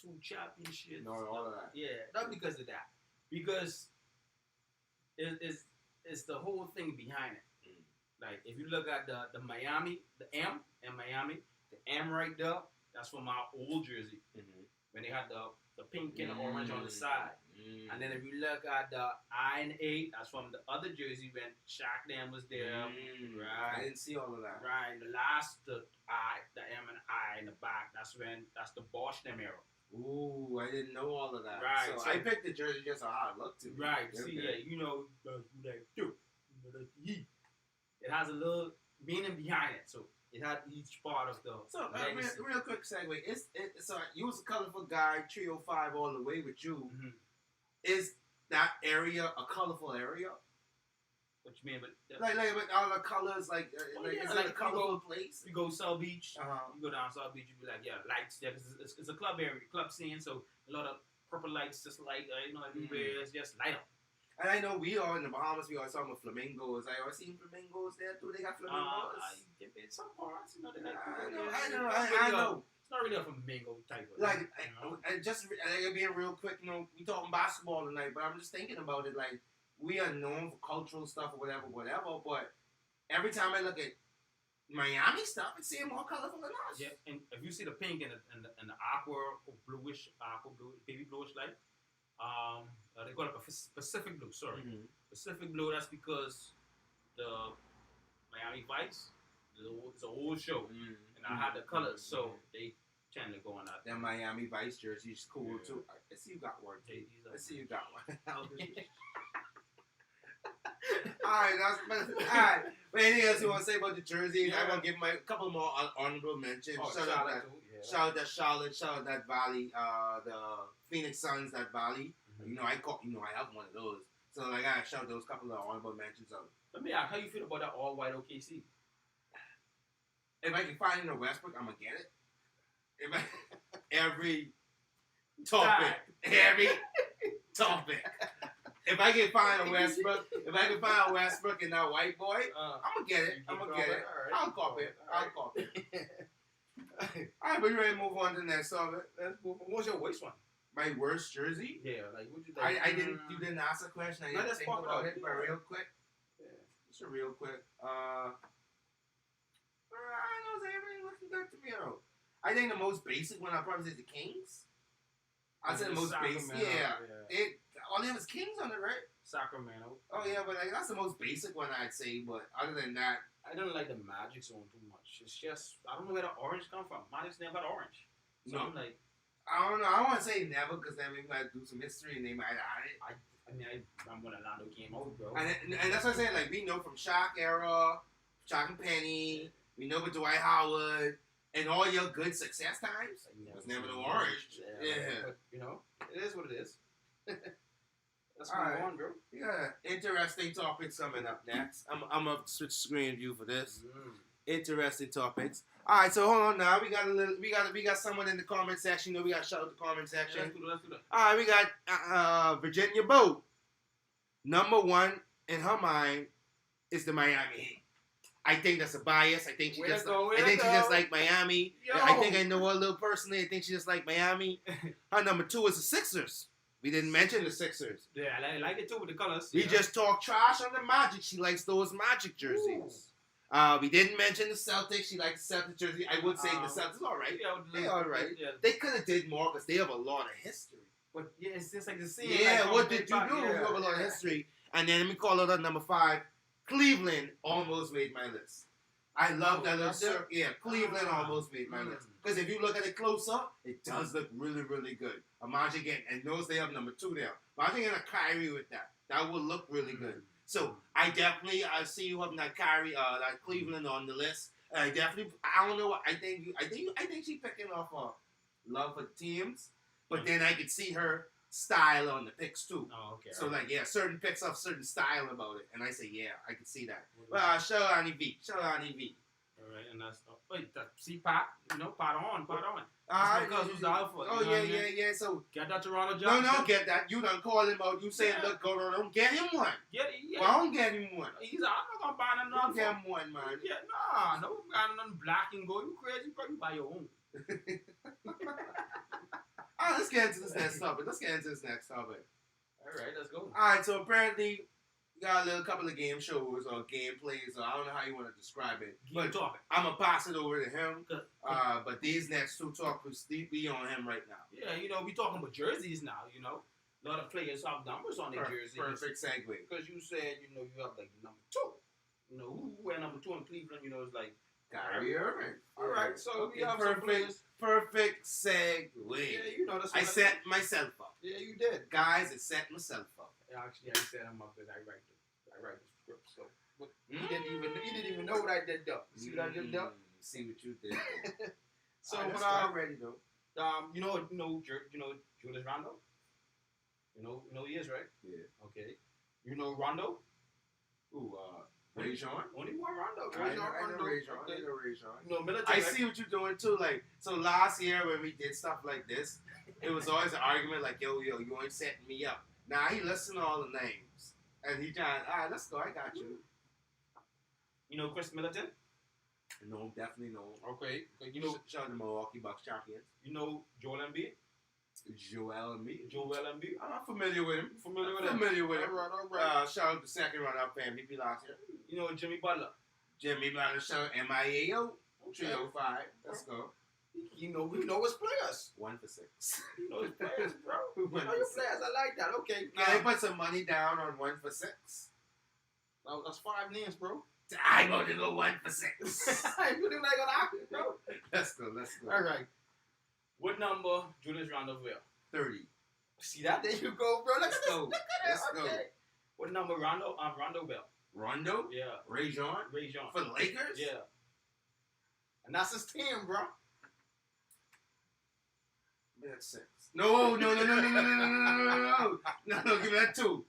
2 championships. No, all of that. Yeah, not because of that. Because it's the whole thing behind it. Like if you look at the Miami, the M in Miami, the M right there, that's from my old jersey. When they had the pink and the orange on the side. And then if you look at the I and 8, that's from the other jersey when Shaq Dan was there. Right. I didn't see all of that. Right. The last, the M and I in the back, that's the Bosch them era. Ooh, I didn't know all of that. Right. So I picked the jersey just on how it looked to me. Right. Okay. See, yeah, you know, like, it has a little meaning behind it. So it had each part of the. So real quick segue. So you was a colorful guy, 305 all the way with you. Mm-hmm. Is that area a colorful area? What you mean? But like with all the colors, is it a colorful place? You go South Beach. Uh-huh. You go down South Beach. You be like, yeah, lights. Yeah, it's a club area, club scene. So a lot of purple lights, just like everywhere. It's just light up. And I know we are in the Bahamas. We always talking about flamingos. I always seen flamingos there too. They got flamingos. In some parts, you know, they like. I know. It's not really a flamingo type of. Like, being real quick, you know, we talking basketball tonight, but I'm just thinking about it. Like, we are known for cultural stuff or whatever. But every time I look at Miami stuff, it seems more colorful than us. Yeah, and if you see the pink and the aqua bluish, baby bluish light. They call it Pacific blue. Sorry, Pacific blue. That's because the Miami Vice it's an old show, and I had the colors, so they tend to go on that. That Miami Vice jersey is cool too. I see you got one. I see you got one. All right. But anything else you want to say about the jersey? I want to give my couple more honorable mentions. Shout out that Charlotte. Shout out that Valley. The Phoenix Suns. That Valley. You know, I have one of those. So I gotta shout those couple of honorable mentions out. Let me ask, how you feel about that all white OKC? If I can find it in Westbrook, I'm gonna get it. Every topic. If I can find a Westbrook and that white boy, I'm gonna get it. I'll cop it. All right, but you ready to move on to the next topic? Let's move on. What's your worst one? My worst jersey? Yeah, like what you think? You didn't ask a question. I didn't think about it, but real quick. Yeah. Just a real quick. I know everything looking good to me. I think the most basic one I probably say the Kings. I said the most basic. Yeah. All they have is Kings on it, right? Sacramento. Oh yeah, but that's the most basic one I'd say. But other than that, I don't like the Magic Zone too much. It's just I don't know where the orange come from. Magic's never had orange. So I'm like, I don't know. I don't want to say never because then we might do some history and they might add it. I'm when Orlando came out, bro. And that's what I'm saying. Like we know from Shaq era, Shaq and Penny. We know with Dwight Howard and all your good success times. It was never no orange. Yeah. But, you know, it is what it is. Let's move on, bro. Yeah, interesting topics coming up next. I'm gonna switch screen view for this. Interesting topics. All right, so hold on now. We got someone in the comment section. You know, we got to shout out the comment section. Yeah, let's do that. All right, we got Virginia Boat. Number 1 in her mind is the Miami Heat. I think that's a bias. I think she just like Miami. Yo. I think I know her a little personally. I think she just like Miami. Her number 2 is the Sixers. We didn't mention the Sixers. Yeah, I like it too with the colors. We just talked trash on the Magic. She likes those Magic jerseys. We didn't mention the Celtics. She likes the Celtics jersey. I would say the Celtics all right. Yeah, they all right. Yeah. They could have did more because they have a lot of history. But yeah, it's just like the same. Yeah, like, what did you do? You have a lot of history. And then let me call it at number 5. Cleveland almost made my list. I love that little that's it? circle. Yeah, Cleveland almost made my Mm. list. Because if you look at it close up, it does look really, really good. Imagine getting, and notice they have number 2 there. Imagine getting a Kyrie with that. That would look really good. So I definitely, I see you having that Kyrie, that Cleveland on the list. And I definitely, I don't know what I think. I think she's picking off love for teams, but then I could see her style on the picks too. Oh, okay. So like, yeah, certain picks have certain style about it, and I say, yeah, I can see that. Mhm. Well, shout out on EV. Shout out on EV. All right, and that's see Pat, Pat on. Alright, because who's the alpha? Oh You know what I mean? yeah. So Get that Toronto no, job. get that. You done call him out. You say, Yeah. look, go on, get him one. Get it, yeah. Well, I don't get him one. He's like, I'm not gonna buy Don't another get him one, man. Yeah, no got nothing black and gold. You crazy, bro? You buy your own. Alright, let's get into this next topic. All right, let's go. Alright, so apparently we got a couple of game shows or gameplays, or I don't know how you want to describe it. Keep But talking. I'm going to pass it over to him. Good. But these next two topics, be on him right now. Yeah, we talking about jerseys now. A lot of players have numbers on their jerseys. Perfect segue. Because you said, you have like number 2. Who wear number 2 in Cleveland? It's like Kyrie Irving. All right, so we have some perfect, players. perfect segue. Yeah, that's what I set myself up. Yeah, you did. Guys, I set myself up. Actually, I set him up because I write the script. So, but he didn't even know what I did though. You see what I did though? See what you did. So Right, when I'm ready though. Julius Rondo. You know he is, right? Yeah. Okay. Rondo. Ooh, Ray Jean. Only one Rondo. I know Ray Jean. Okay. Military. I see what you're doing too. Like, so last year when we did stuff like this, it was always an argument like, yo, you ain't setting me up. Now he listened to all the names. And he trying, all right, let's go. I got you. Chris Middleton? No, definitely no. Okay. Shout out to Milwaukee Bucks champions. Joel Embiid? Joel Embiid. I'm familiar with him. All right. Shout out to second runner-up MVP last year. Jimmy Butler? Jimmy Butler, shout out MIAO. Okay. 305. Let's go. We know his players. 1 for 6. You know his players, bro. One Your for six. players. I like that. Okay. Can I put some money down on 1 for 6? That's 5 names, bro. I'm going to go 1 for 6. You do like on option, bro. Let's go. All right. What number Julius Rondo wear? 30. See that? There you go, bro. Look at this. go. Look at Let's it. go. Okay. What number Rondo wear? Rondo? Yeah. Ray Jean? For the Lakers? Yeah. And that's his team, bro. Give me that 6. No. No, give me that 2.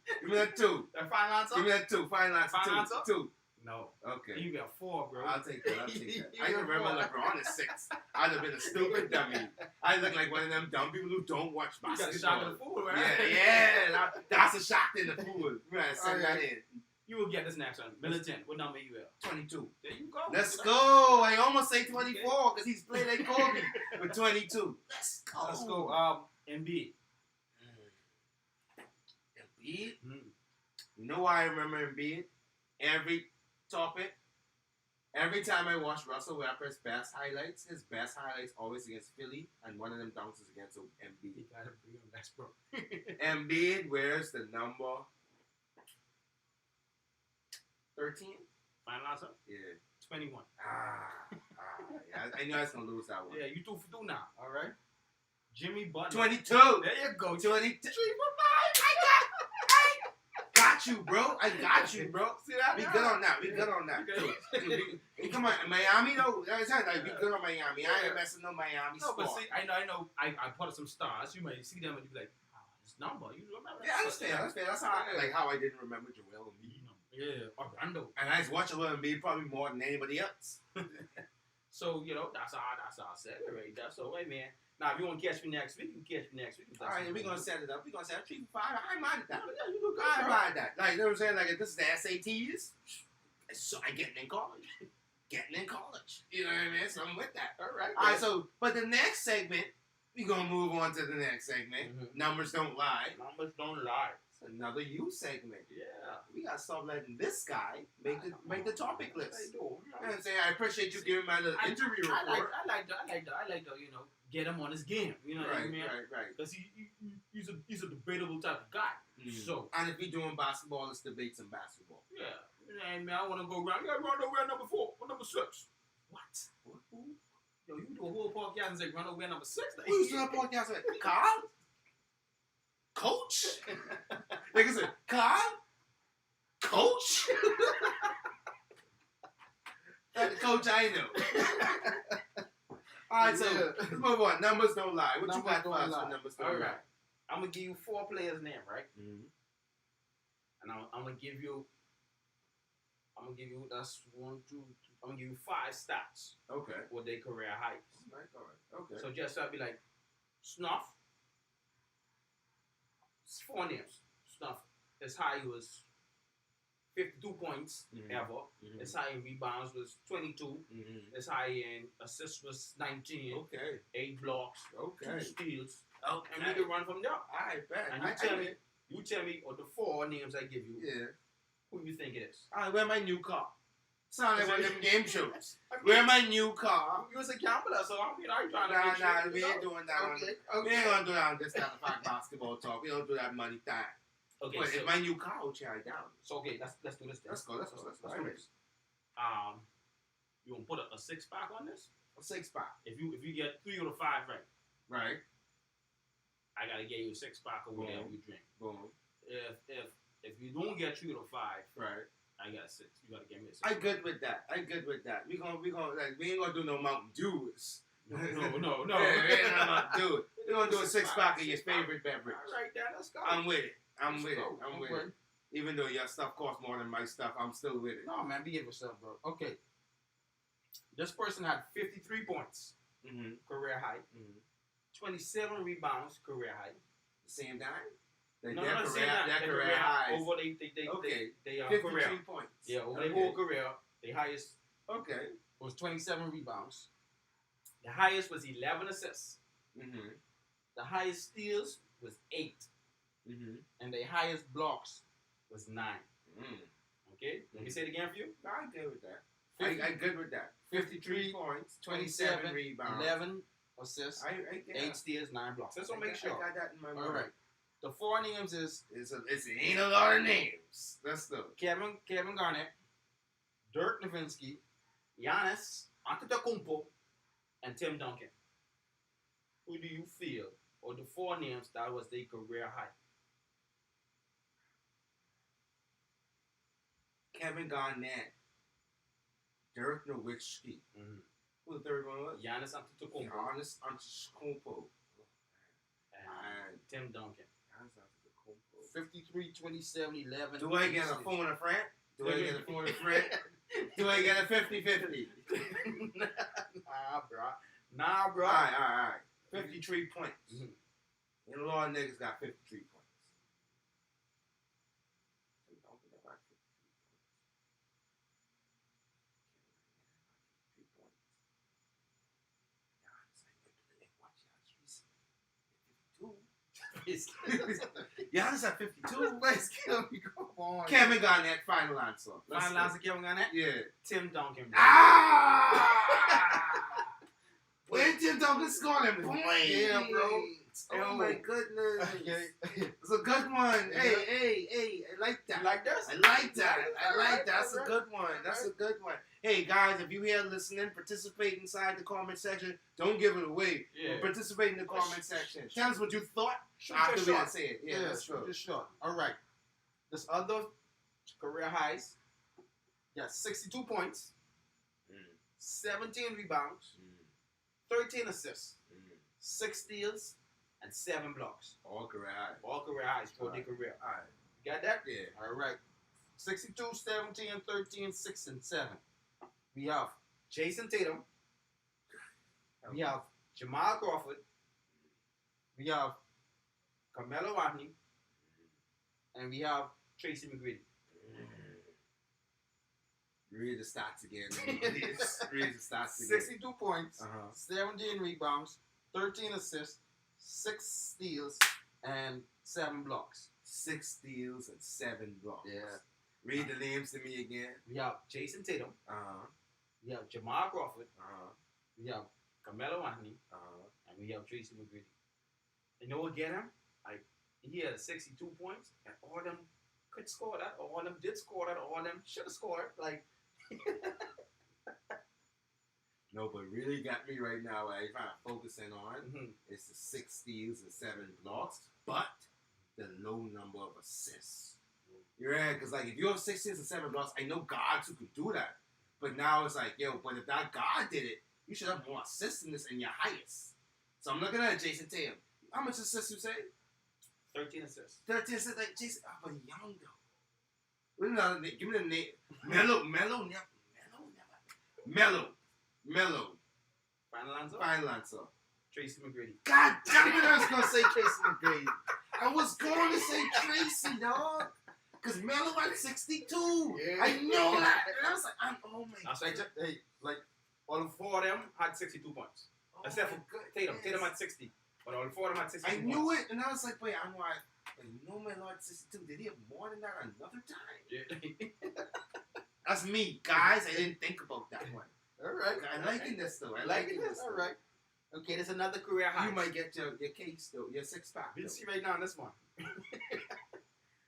That final answer? Give me that 2. Final answer. Final answer? 2. No. Okay. You got 4, bro. I'll take that. You I can got remember 4. LeBron is 6. I'd have been a stupid dummy. I look like one of them dumb people who don't watch You got basketball. shot in the fool, right? Yeah. That's a shot in the pool. You gotta send that in. You will get this next one. Militant. What number you wear? 22. There you go. Let's go. I almost say 24 because he's played like Kobe with 22. Let's go. Embiid. Embiid? Mm. You know why I remember Embiid? Every topic. Every time I watch Russell Westbrook's best highlights, his best highlights always against Philly, and one of them dunks is against Embiid. You gotta bring him next, bro. Embiid wears the number 13? Final answer? Yeah. 21. Yeah. I knew I was going to lose that one. Yeah, you 2 for 2 now. All right. Jimmy Butler. 22. There you go. 22. 3 for 5. Got you, bro. I got you, bro. See that? We good on that. Okay. Dude, come on, Miami though. That's like we good on Miami. I ain't messing no Miami. No, but sport. see, I know. I put some stars. You might see them and you be like, this number. You remember? Yeah, I understand. That's how I didn't remember Joel Embiid. Yeah, Orlando. And I was watching Joel Embiid probably more than anybody else. So that's our set right there. So hey man, now if you want to catch me next week, you can catch me next week. All right, we're gonna set it up. We're gonna set 3 for 5. I ain't mind that. Yeah, you do good. I ain't mind that. Like you know what I'm saying? Like if this is the SATs, so I getting in college. You know what I mean? So I'm with that. All right. All right. So, but the next segment, we're gonna move on to the next segment. Mm-hmm. Numbers don't lie. Numbers don't lie. It's another you segment. Yeah. We gotta stop letting this guy make the topic list. I do. You know what I'm saying? I appreciate you giving my little interview I report. like to get him on his game. You know what I mean? Right. Because he's a debatable type of guy. Mm. So and if we're doing basketball, let's debate some basketball. yeah, Hey, man, I want to go around. Yeah, run over number 4 or number 6. What? Yo, you do a whole podcast and say run over number 6? Who used to do a podcast with Carl? Coach? Nigga said, Carl? Coach? That's the coach I know. All right, so let's move on. Numbers don't lie. What you got for us for numbers don't lie? All right. I'm going to give you 4 players' name, right? Mm-hmm. And I'm going to give you, that's 1, 2, 3. I'm going to give you 5 stats. Okay. For their career heights. All right. Okay. So just I'll be like, Snuff. It's 4 names. Snuff. His high was 52 points ever. Mm-hmm. His high in rebounds was 22. Mm-hmm. His high in assists was 19. Okay. 8 blocks. Okay. 2 steals. Okay. And we can run from there. I bet. And you tell me of the 4 names I give you. Yeah. Who you think it is? All right, where my new car? Sound like one of them game shows. Where my new car? You was a gambler, so I mean, I'm trying to Nah, make sure. we ain't doing that. Okay. We ain't gonna do that on this kind of basketball talk. We don't do that money thing. Okay, but so if my new car will tear it down. So okay, let's do this. Let's go. Let's do this. You gonna put a 6-pack on this? A 6-pack. If you get 3 or 5 right. Right. I gotta get you a 6-pack or whatever you drink. Boom. If you don't get 3 or 5, right. I got 6. You gotta give me a 6. I good with that. We ain't gonna do no Mountain Dews. No. We ain't gonna do it. We're gonna do a 6-pack of your favorite beverage. All right, Dan, let's go. I'm with it. I'm with it. Even though your stuff costs more than my stuff, I'm still with it. No, man, behave yourself, bro. Okay. This person had 53 points, career high. 27 rebounds, career high. Same time? Their career high. Over they 53 career points. Yeah, over their whole career, the highest was 27 rebounds. The highest was 11 assists. The highest steals was 8. And the highest blocks was 9. Okay? Let me say it again for you. No, I'm good with that. I'm good with that. 53 points, 27 rebounds, 11 assists, I 8 steals, 9 blocks. Let's make sure. I got that in my mind. All right. The 4 names is... It ain't a lot of names. Let's do it. Kevin Garnett, Dirk Nowitzki, Giannis Antetokounmpo, and Tim Duncan. Who do you feel, or the 4 names that was their career high? Kevin Garnett, Dirk Nowitzki. Who the third one was? Giannis Antetokounmpo. And Tim Duncan. 53, 27, 11. Do I get a phone a friend? Do I get a 50-50? Nah, bro. All right. 53 points. And a lot of niggas got 53 points. Giannis at 52. Let's kill me. Come on. Kevin Garnett, final answer. Final answer, Kevin Garnett? Yeah. Tim Duncan. When Tim Duncan scoring points. Yeah, bro. Oh my goodness. It's a good one. Hey, I like that. You like this? I like that. That's a good one. Hey guys, if you here listening, participate inside the comment section. Don't give it away. Yeah. Participate in the comment section. Tell us what you thought after we say it. Yeah, that's true. Just short. All right. This other career highs got 62 points, 17 rebounds, 13 assists, 6 steals, and 7 blocks. All career highs. All career highs for their career. All right. You got that? Yeah. All right. 62, 17, 13, 6, and 7. We have Jason Tatum. We have Jamal Crawford. We have Carmelo Anthony. And we have Tracy McGrady. Read the stats again. Read the stats again. 62 points, 17 rebounds, 13 assists, 6 steals, and 7 blocks. 6 steals and 7 blocks. Yeah. Read the names to me again. We have Jason Tatum. We have Jamal Crawford. We have Carmelo Anthony. And we have Tracy McGrady. You know what get him? He had 62 points, and all them could did score that. All of them did score that. All of them should have scored. Like, No, but really got me right now. What I'm focusing on mhm. is the 6 steals and 7 blocks, but the low number of assists. You're right, because like if you have 6 steals and 7 blocks, I know guards who could do that. But now it's like, yo, but if that guard did it, you should have more assists in this and your highest. So I'm looking at Jason Tatum. How much assists you say? 13 assists. 13 assists, like Jason, but young though. What another name? Give me the name. Mellow. Final answer? Final answer. Tracy McGrady. God damn it, I was going to say Tracy McGrady. I was going to say Tracy, dog. Because Melo had 62. Yeah. I know that. And I was like, oh my That's God. like, like, all 4 of them had 62 points. Oh Except my for goodness. Tatum. Tatum had 60. But all 4 of them had 62 I points. knew it. And I was like, wait, I'm like, I know Melo had 62. Did he have more than that another time? Yeah. That's me, guys. I didn't think about that one. All right. I'm liking this, though. Liking this? All right. Okay, there's another career high. You might get your case, though. Your 6-pack. We'll see right now on this one.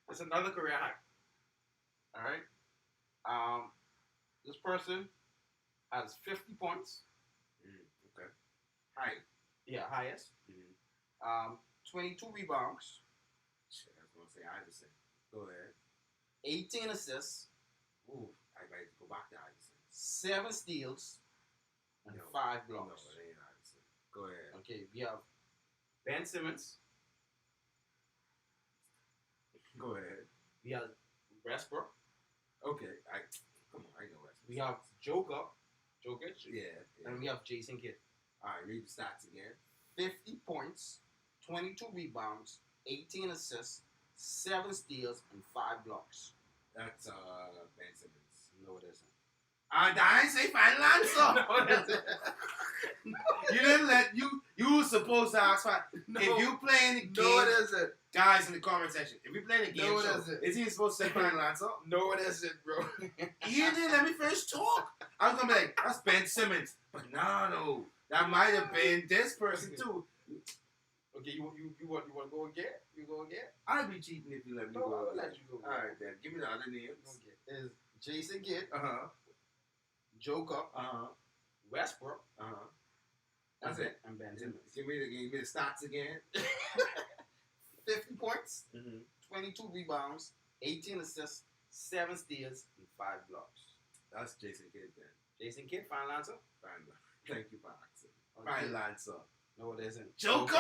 There's another career high. All right. This person has 50 points. Okay. Hi. Yeah, highest. 22 rebounds. Shit, I was going to say Iverson. Go ahead. 18 assists. Ooh, I might go back to Iverson. 7 steals. And No. 5 No, blocks. it ain't Iverson. Go ahead. Okay, we have Ben Simmons. Go ahead. We have Westbrook. Okay. Come on, I know Westbrook. We have Jokic. Yeah. And we have Jason Kidd. All right, read the stats again. 50 points, 22 rebounds, 18 assists, 7 steals, and 5 blocks. That's Ben Simmons. No, it isn't. I didn't say final answer. No, it isn't. You didn't let you were supposed to ask for No. if you playing the game. No, it isn't. Guys in the comment section, if we playing a game No, it show, isn't. is he supposed to say final answer? No, it isn't, bro. He didn't let me finish talk. I was gonna be like, that's Ben Simmons, but no, that might have been this person too. Okay, you want to go again? You go again? I'd be cheating if you let me No, go. I'll again. let you go. All right, then give me the other names. Okay. Is Jason Kidd, Joker. Joker, Westbrook, That's it. and Ben Simmons. Give me the stats again. 50 points, 22 rebounds, 18 assists, 7 steals, and 5 blocks. That's Jason Kidd then. Jason Kidd, final answer? Final. Thank you for asking. Okay. Final answer. No, it isn't. Joker!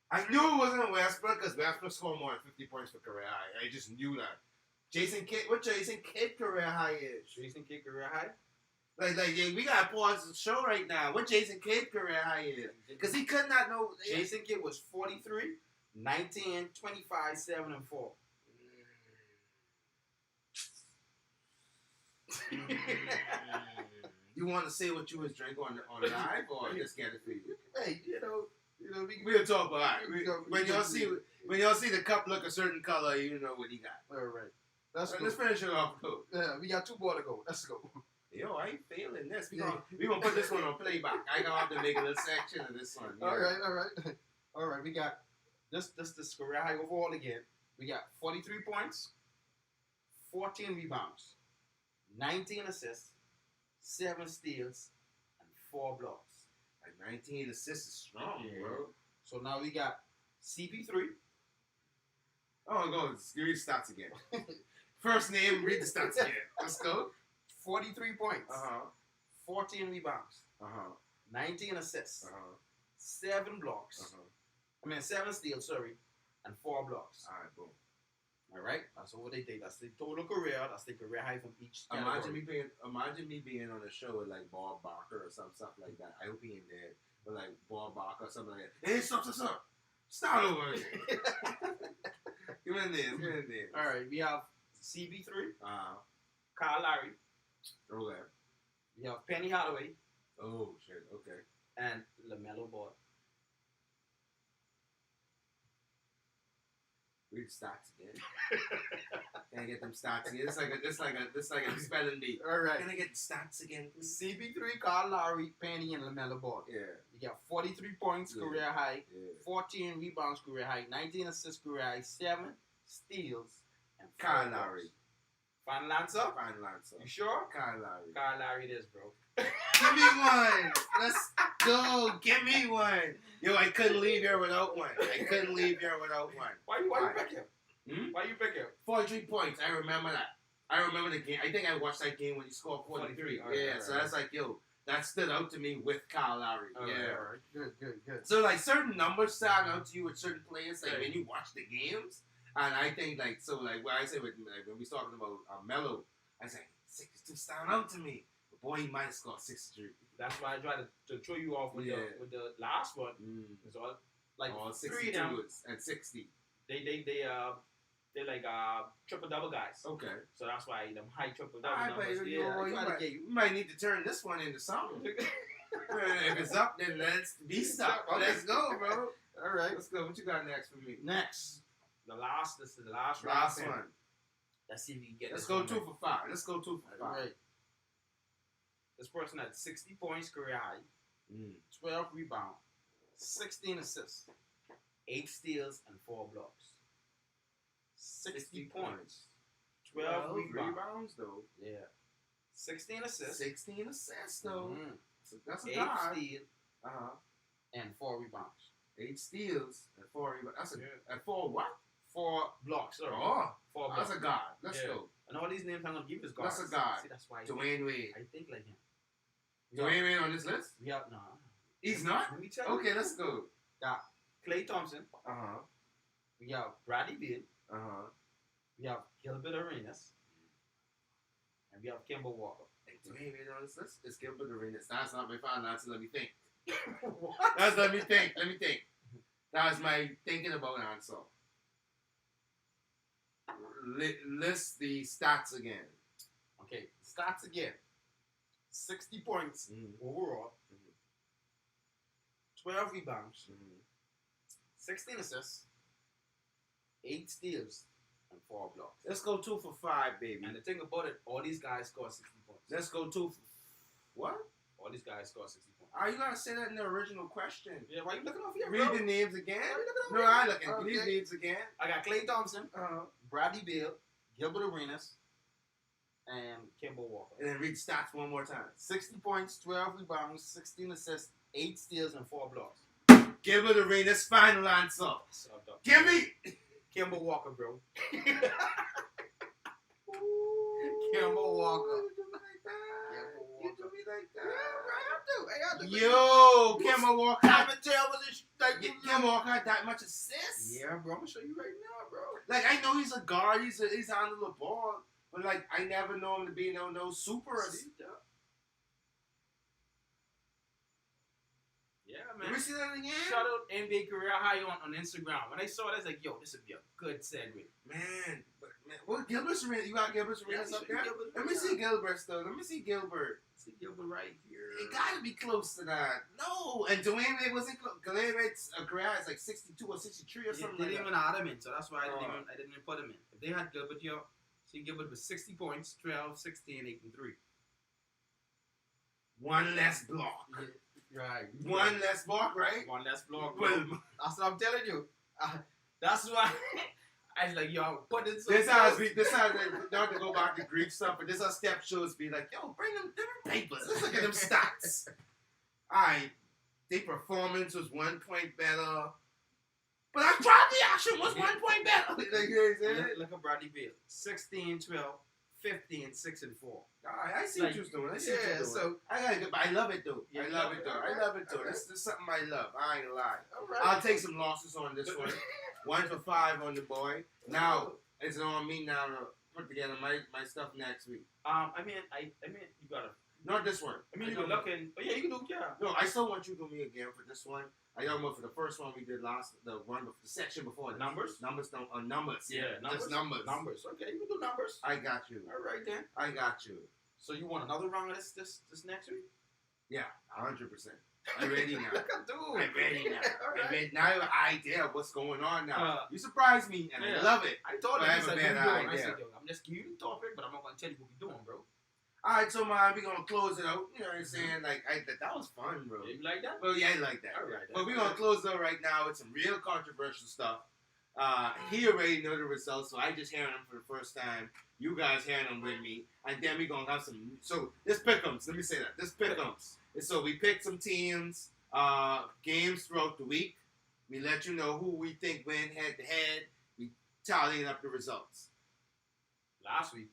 I knew it wasn't Westbrook because Westbrook scored more than 50 points for career high. I just knew that. Jason Kidd, what Jason Kidd career high is? Jason Kidd career high? Like yeah, we gotta pause the show right now. What Jason Kidd career high is? Because he could not know. Jason Kidd was 43, 19, 25, 7, and 4. You want to say what you was drinking on live or just get it for you? Hey, We'll talk about it. When y'all see the cup look a certain color, you know what he got. All right. Let's Let's finish it off, though. Yeah, we got 2 more to go. Let's go. Yo, I ain't failing this. We gonna put this one on playback. I gonna have to make a little section of this one. Yeah. All right. We got this career high overall again. We got 43 points, 14 rebounds, 19 assists, 7 steals, and 4 blocks. Like 19 assists is strong, bro. So now we got CP3. Oh, go. Read the stats again. First name, read the stats again. Let's go. 43 points, 14 rebounds, 19 assists, 7 blocks. 7 steals, and 4 blocks. All right, boom. All right, that's what they did. That's the total career. That's the career high from each category. Imagine me being on a show with like Bob Barker or some stuff like that. I hope he ain't dead, but like Bob Barker or something like that. Hey, stop! Start over. Give me the name. All right, we have CB3, Uh-huh. Kyle Lowry. Okay. We have Penny Hardaway Oh shit. Okay. and LaMelo Ball. Read the stats again. Can I get them stats again? It's like a spelling bee. All right. Can I get the stats again, please? CB3, Kyle Lowry, Penny, and LaMelo Ball. Yeah. You got 43 points, Yeah. career high. Yeah. 14 rebounds, career high. 19 assists, career high. 7 steals, and 4 Kyle blocks. Lowry. Final answer? Final answer. You sure? Kyle Lowry. Kyle Lowry it is, bro. Give me one. Let's go. Give me one. Yo, I couldn't leave here without one. Why you pick him? Why you pick him? 43 points. I remember that. I remember the game. I think I watched that game when he scored 43. So that's like, yo, that stood out to me with Kyle Lowry. All right. Good. So, like, certain numbers stand out to you with certain players, like, when you watch the games. And I think, like, so, like, what I say with, like, when we was talking about Melo, I say, 62 stand out to me. But boy, he might have scored 63. That's why I tried to throw you off with the last one. It's all like all 3 of them. and 60. They're like triple double guys. Okay. So that's why them high triple double All right, numbers. but you might need to turn this one into something. If it's up, then let's be stuck. Okay. Let's go, bro. All right. Let's go. What you got next for me? Next, this is the last Last round. one. Let's see if we can get Let's this go one 2 right. for 5. Let's go 2 for 5. All right. This person had 60 points career high, 12 rebounds, 16 assists, 8 steals, and 4 blocks. 60 points, 12 rebounds, though. Yeah. 16 assists. 16 assists, though. So that's a 8 guy. steals and 4 rebounds. 8 steals and 4 rebounds. That's and 4 what? 4 blocks. Sorry. Oh, 4 blocks. that's a god. Let's go. And all these names I'm gonna give is guards. That's a guy. See, that's why Dwayne Wade. I think like him. Dwayne Wade on this list? Yeah, no. He's not? Let me tell you. Okay, let's go. Got Klay Thompson. Uh-huh. We have Bradley Beal. Uh-huh. We have Gilbert Arenas. And we have Kemba Walker. Hey, Dwayne Wade on this list? It's Gilbert Arenas. That's not my final answer. Let me think. What? Let me think. That was my thinking about answer. List the stats again. Okay, stats again. 60 points overall. 12 rebounds. 16 assists. 8 steals. And 4 blocks. Let's go 2 for 5, baby. And the thing about it, all these guys score 60 points. Let's go 2 for... What? All these guys score 60 points. You gotta say that in the original question. Yeah, why you looking off here, Read bro? the names again. Why you looking No, over I here? looking. Read the names again. I got Klay Thompson, Bradley Beal, Gilbert Arenas, and Kemba Walker. And then read stats one more time. 60 points, 12 rebounds, 16 assists, 8 steals, and 4 blocks. Gilbert Arenas, final answer. Give me. Kemba Walker, bro. Kemba Walker. You do me like that. I have to. Yo, Kemba Walker. Kemba Walker had that much assists. Yeah, bro. I'm gonna show you right now, bro. Like, I know he's a guard. He's on the ball. But, like, I never know him to be no super. Yeah, Let man. me see that again. Shout out NBA Career High on Instagram. When I saw that, I was like, yo, this would be a good segue. Man, what Gilbert's Arenas? You got Gilbert's Arenas up there? Let me see Gilbert's though. Let me see Gilbert. See Gilbert right here. It gotta be close to that. No, and Dwayne Wade wasn't close. Dwayne Wade's career is like 62 or 63 or something. They like didn't even add him in, so that's why I didn't even put him in. If they had Gilbert here, see Gilbert with 60 points, 12, 16, 8, and 3. One less block. Right. One less block, right? One less block. Bro. That's what I'm telling you. That's why I was like, yo, put this. This how not to go back to Greek stuff, but this how step shows be like, yo, bring them papers. Let's look at them stats. Alright, their performance was 1 point better. But I tried the action was 1 point better. Like, you know what I'm saying? Look at Bradley Beal. 16, 12, 15, 6, and 4. I see what you're doing. I see what you're doing. So I love it though. Yeah, I love it though. right, I love it though. right. This is something I love. I ain't gonna lie. all right. I'll take some losses on this one. 1 for 5 on the boy. Now it's on me now to put together my stuff next week. I mean, you gotta. Not this one. I mean, you can look in. Oh yeah, you can do. Yeah. No, I still want you to do me again for this one. I don't know for the first one we did the section before. Numbers? Numbers don't numbers. Yeah, numbers. Just numbers. Numbers. Okay, you can do numbers. I got you. All right then. I got you. So you want another round of this next week? Yeah, 100%. I'm ready now. Look, I'm doing. I'm ready now. All right. I'm ready. Now I have an idea of what's going on now. You surprised me, and I love it. I told But him. I He have a said, bad "What you doing?" I idea. said, "Yo, I'm just giving you the topic, but I'm not gonna tell you what we're doing, bro." All right, so man, we're gonna close it out. You know what I'm saying? Like, that was fun, bro. Yeah, you like that? Well, yeah, I like that. All right. But we're gonna close it out right now with some real controversial stuff. He already know the results, so I just hearing them for the first time. You guys hearing them with me, and then we gonna have some. So this pick'ems. Let me say that this pick'ems. And so we picked some teams, games throughout the week. We let you know who we think win head to head. We tallying up the results. Last week,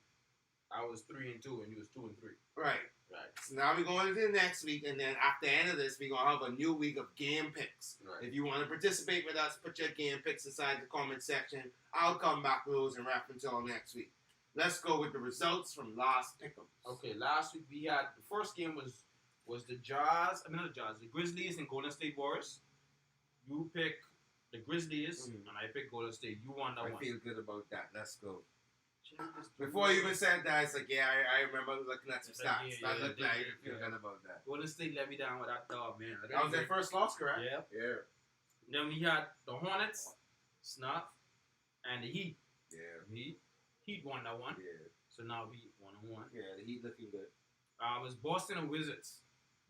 I was 3-2 and you was 2-3. Right. Right. So now we're going into the next week, and then after the end of this, we're going to have a new week of game picks. Right. If you want to participate with us, put your game picks inside the comment section. I'll come back with those and reference all next week. Let's go with the results from last pick'ems. Okay, last week we had the first game was the Jazz. I mean not the Jazz, the Grizzlies and Golden State Warriors. You pick the Grizzlies and I pick Golden State. You won that one. I feel good about that. Let's go. Before you even said that, it's like, yeah, I remember looking at some stats. That looked like you feel good about that. Golden State let me down with that dog, man. That was their first loss, correct? Yeah. Yeah. Then we had the Hornets, Snuff, and the Heat. Yeah. Heat won that one. Yeah. So now we 1-1. Yeah, the Heat looking good. It was Boston and Wizards.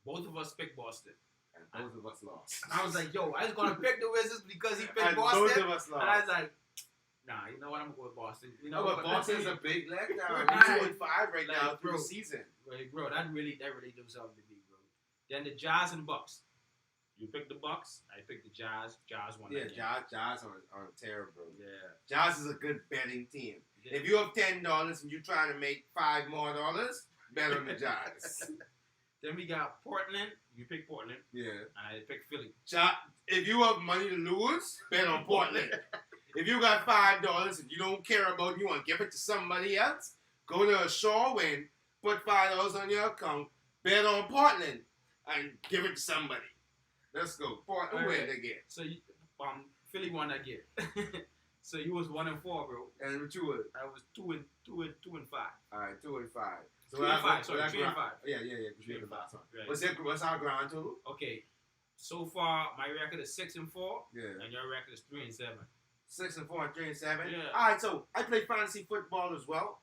Both of us picked Boston. And both of us lost. I was like, yo, I was going to pick the Wizards because he picked and Boston. both of us lost. And I was like, nah, you know what? I'm going to go with Boston. You know but what? Boston's a big letdown. Right. We're 2-5 right now Like, through bro. the season. Right, bro, that really do something to me, bro. Then the Jazz and Bucks. You picked the Bucks. I picked the Jazz. Jazz won. Yeah, that game. Jazz are terrible. Yeah. Jazz is a good betting team. Yeah. If you have $10 and you're trying to make $5 more, bet on the Jazz. Then we got Portland. You picked Portland. Yeah. And I picked Philly. If you have money to lose, bet on Portland. If you got $5 and you don't care about it, you want to give it to somebody else, go to a Shaw Win, put $5 on your account, bet on Portland, and give it to somebody. Let's go. Portland win again. So Philly won that game. So you was 1-4, bro. And what you was? I was 2-5. All right, 2-5. So 3-5. Sorry, 3-5. Yeah. 3-5. Right. What's our ground total? Okay. So far, my record is 6-4. Yeah. And your record is 3-7. 6-4 and 3-7. Yeah. All right, so I play fantasy football as well.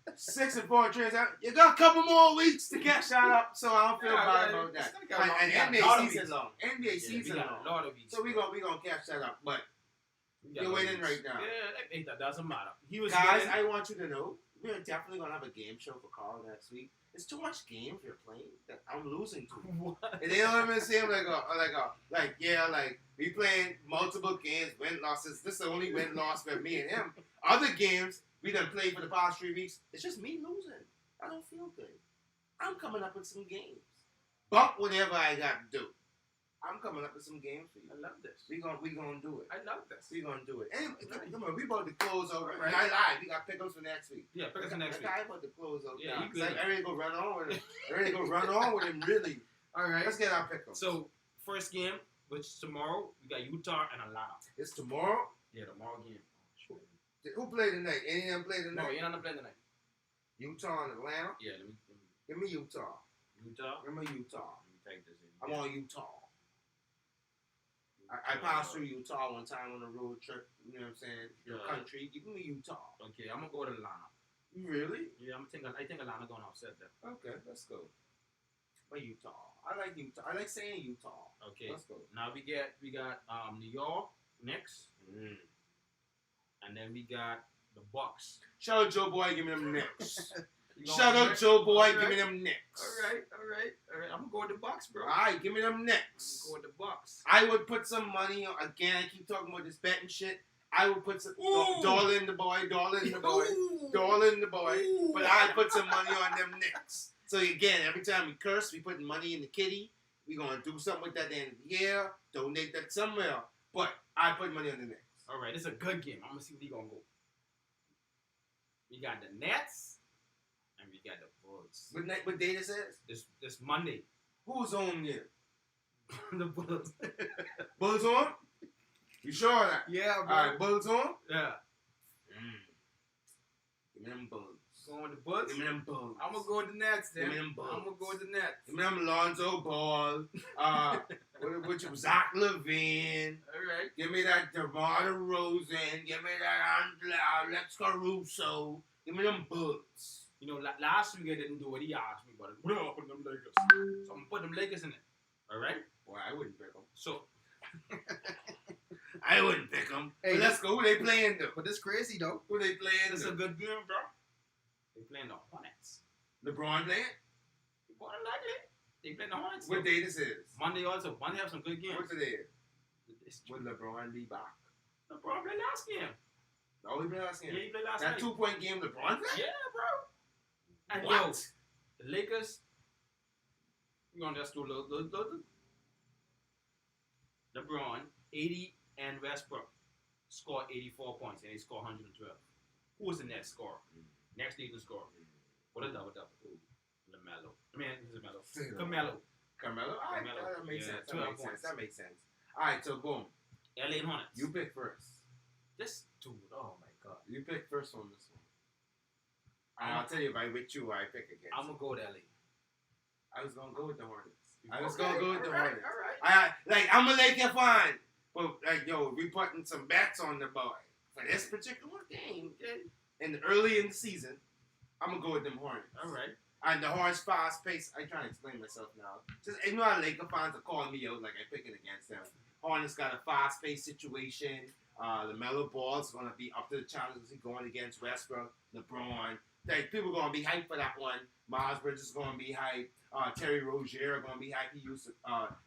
6-4 and 3-7. You got a couple more weeks to catch that up, so I don't feel bad about that. And NBA season long. NBA season long. A lot of weeks. So we gonna catch that up, but you're winning right now. Yeah, that doesn't matter. Guys, I want you to know we're definitely gonna have a game show for Carl next week. It's too much games you're playing that I'm losing to. What? And they don't even seem like we playing multiple games, win losses. This is the only win loss for me and him. Other games we done played for the past 3 weeks. It's just me losing. I don't feel good. I'm coming up with some games. Bump whatever I got to do. I'm coming up with some games for you. I love this. We gonna do it. I love this. We gonna do it. Anyway, come on, we about to close over. Right. I lied. We got pickles for next week. Yeah, pick us for next week. I about to close over. Yeah, you good. Like, I ready to go run on with him. Really. All right. Let's get our pickles. So, first game, which is tomorrow, we got Utah and Atlanta. It's tomorrow. Yeah, tomorrow game. Sure. Who played tonight? Any of them played No, tonight? you're not playing tonight. Utah and Atlanta. Yeah, let me Give me Utah. Utah. Give me Utah. Let me take this in. I'm on Utah. I passed through Utah one time on a road trip. You know what I'm saying? Your country. Give me Utah. Okay, I'm gonna go to Atlanta. Really? Yeah, I think Atlanta gonna upset them. Okay, let's go. But Utah. I like Utah. I like saying Utah. Okay. Let's go. Now we got New York Knicks, and then we got the Bucks. Shout out Joe Boy, give me them Knicks. Shout out Joe Boy, give me them Knicks. All right. I'm gonna go with the Bucks, bro. All right, give me them Knicks. I'm going with the Bucks. I would put some money on. Again, I keep talking about this betting shit. I would put some dollar in the boy. But I put some money on them Knicks. So again, every time we curse, we put money in the kitty. We gonna do something with that at the end of the year. Donate that somewhere. But I put money on the Knicks. All right, it's a good game. I'm gonna see what he gonna go. We got the Nets, and we got the Bulls. What day this is? This Monday. Who's on here? The Bulls. Bulls on? You sure of that? Yeah, bro. All right, Bulls on? Yeah. Give me them Bulls. Going with the Bulls? Give me them Bulls. I'm gonna go with the Nets, then. Give me them Bulls. I'm gonna go with the Nets. Give me them Lonzo Ball. What you Zach LaVine. All right. Give me that DeMar DeRozan. Give me that Alex Caruso. Give me them Bulls. You know, last week I didn't do what he asked me, but I'm gonna put them Lakers. So I'm gonna put them Lakers in it. All right? Boy, I wouldn't pick them. So, I wouldn't pick them. Hey, But let's go. Who they playing though? But this crazy though. Who they playing It's a though? good game, bro. They playing the Hornets. LeBron playing? More than likely. They playing the Hornets. What day this is? Monday also. Monday have some good games. What's today? Would LeBron be back? LeBron played last game. Oh, he played last game. Yeah, he played last That night. 2-point game LeBron played? Yeah, bro. And What? yo, the Lakers, we're going to just do a little. LeBron, 80, and Westbrook scored 84 points, and they scored 112. Who was the next scorer? Next leading scorer. What a double-double. LaMelo. I mean, this is Melo. Carmelo. Carmelo? All right, Carmelo. that makes Yeah, sense. 12 points. That makes sense. All right, so boom. LA Hornets. You pick first. This dude, oh my God. You pick first on this one. And I'll tell you if I with you, I pick against. I'm going to go with LA. I was gonna go with the Hornets. I Okay, was gonna go with the all right, Hornets. all right. I'm gonna make you fine, but like yo, we putting some bets on the board for this particular game. Okay? And early in the season, I'm gonna go with them Hornets. All right. And the Hornets fast pace. I trying to explain myself now. Just you know how Laker fans are calling me out like I picking against them. Hornets got a fast paced situation. The Melo Ball's gonna be up to the challenge as he going against Westbrook, LeBron. Like people gonna be hyped for that one. Miles Bridges is gonna be hyped. Terry Rozier are gonna be hyped. He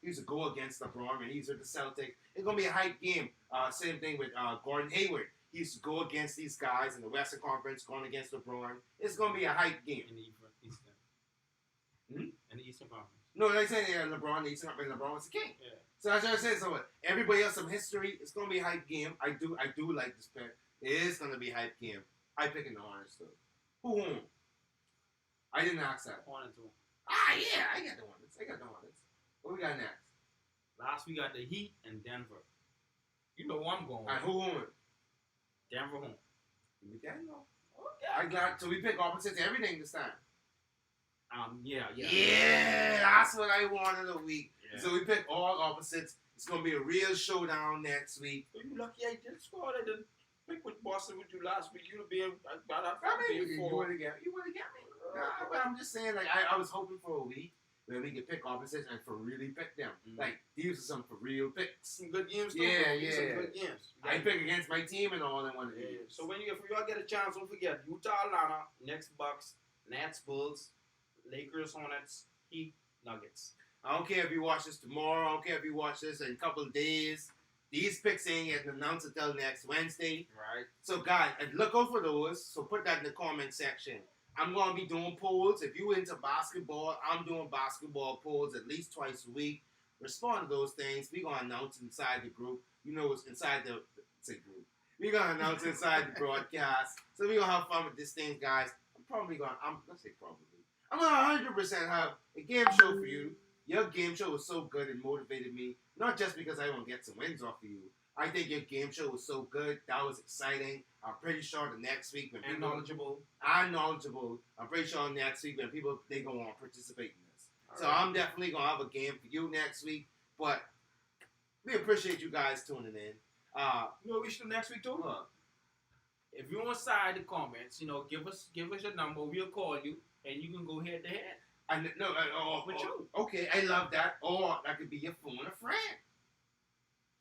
used to go against LeBron when he's with the Celtics. It's gonna be a hype game. Same thing with Gordon Hayward. He used to go against these guys in the Western Conference, going against LeBron. It's gonna be a hype game. In the Eastern. Hmm? In the Eastern Conference. No, they say LeBron needs something. LeBron was the king. Yeah. So that's what I said. So everybody else some history. It's gonna be a hype game. I do like this pick. It is gonna be a hype game. I picking the Hornets though. Who won? I didn't ask that. Hornets won. Yeah, I got the Hornets. What we got next? Last we got the Heat and Denver. You know who I'm going with. And who won? Denver home. We can know. Okay. I got so we pick opposites everything this time. Yeah. Yeah, that's what I wanted a week. Yeah. So we pick all opposites. It's gonna be a real showdown next week. You lucky I did score. I didn't pick with Boston with you last week. You'd have been about I mean, you four. would have got me. Nah, but I'm just saying, like I was hoping for a week where we could pick opposites and for really pick them. Mm. Like these are some for real picks. Some good games too. Yeah, bro. yeah. Some good games. I pick against my team and all in one of Yeah. these. So when if y'all get a chance, don't forget Utah, Atlanta, next Bucks, Nets, Bulls, Lakers, Hornets, Heat, Nuggets. I don't care if you watch this tomorrow. I don't care if you watch this in a couple of days. These picks ain't getting announced until next Wednesday. Right. So, guys, look out for those. So, put that in the comment section. I'm going to be doing polls. If you into basketball, I'm doing basketball polls at least twice a week. Respond to those things. We're going to announce inside the group. You know, it's inside the group. We're going to announce inside the broadcast. So, we're going to have fun with this thing, guys. I'm going to 100% have a game show for you. Your game show was so good and motivated me. Not just because I want to get some wins off of you. I think your game show was so good. That was exciting. I'm pretty sure the next week when And people knowledgeable. I'm knowledgeable. I'm pretty sure next week when people they gonna want to participate in this. All So right. I'm definitely gonna have a game for you next week. But we appreciate you guys tuning in. You know what we should do next week too? Look, If you're inside the comments, give us your number. We'll call you, and you can go head to head. With you. Okay, I love that. Or that could be your phone a friend.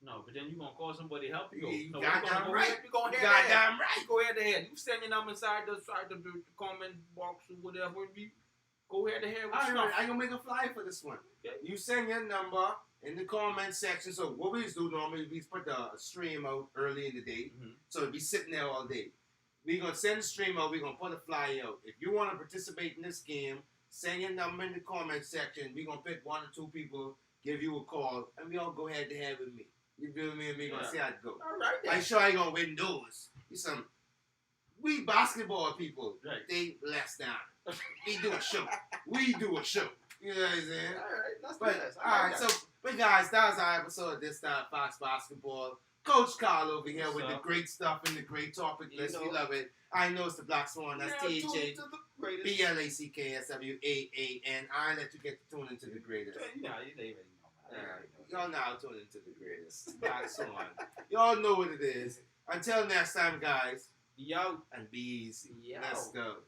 No, but then you're gonna call somebody to help you. You No, goddamn right. We're going You head to head. goddamn right. Go head to head. You send your number inside the comment box or whatever. We go head to head with All Snuff. right, I'm gonna make a flyer for this one. Okay. You send your number in the comment section. So what we do normally, we put the stream out early in the day, Mhm. so it'll be sitting there all day. We're gonna send the stream out. We're gonna put a flyer out. If you want to participate in this game, send your number in the comment section. We're gonna pick 1 or 2 people, give you a call, and we all go head to head with me. You feel me? And we gonna see how it go. All right, then. I sure I gonna win those. We basketball people. Right. They less down. We do a show. You know what I'm saying? All right, let's do But this. alright, so guys, that was our episode of This Time Fox Basketball. Coach Carl over here What's with the up? great stuff and the great topic You list. We know. love it. I know it's the Black Swan. That's Now, THA. tune to the greatest. BLACKSWAAN. I let you get to tune into the greatest. You already know. Y'all now tune into the greatest. Black Swan. Y'all know what it is. Until next time, guys. Yo. And be easy. Yo. Let's go.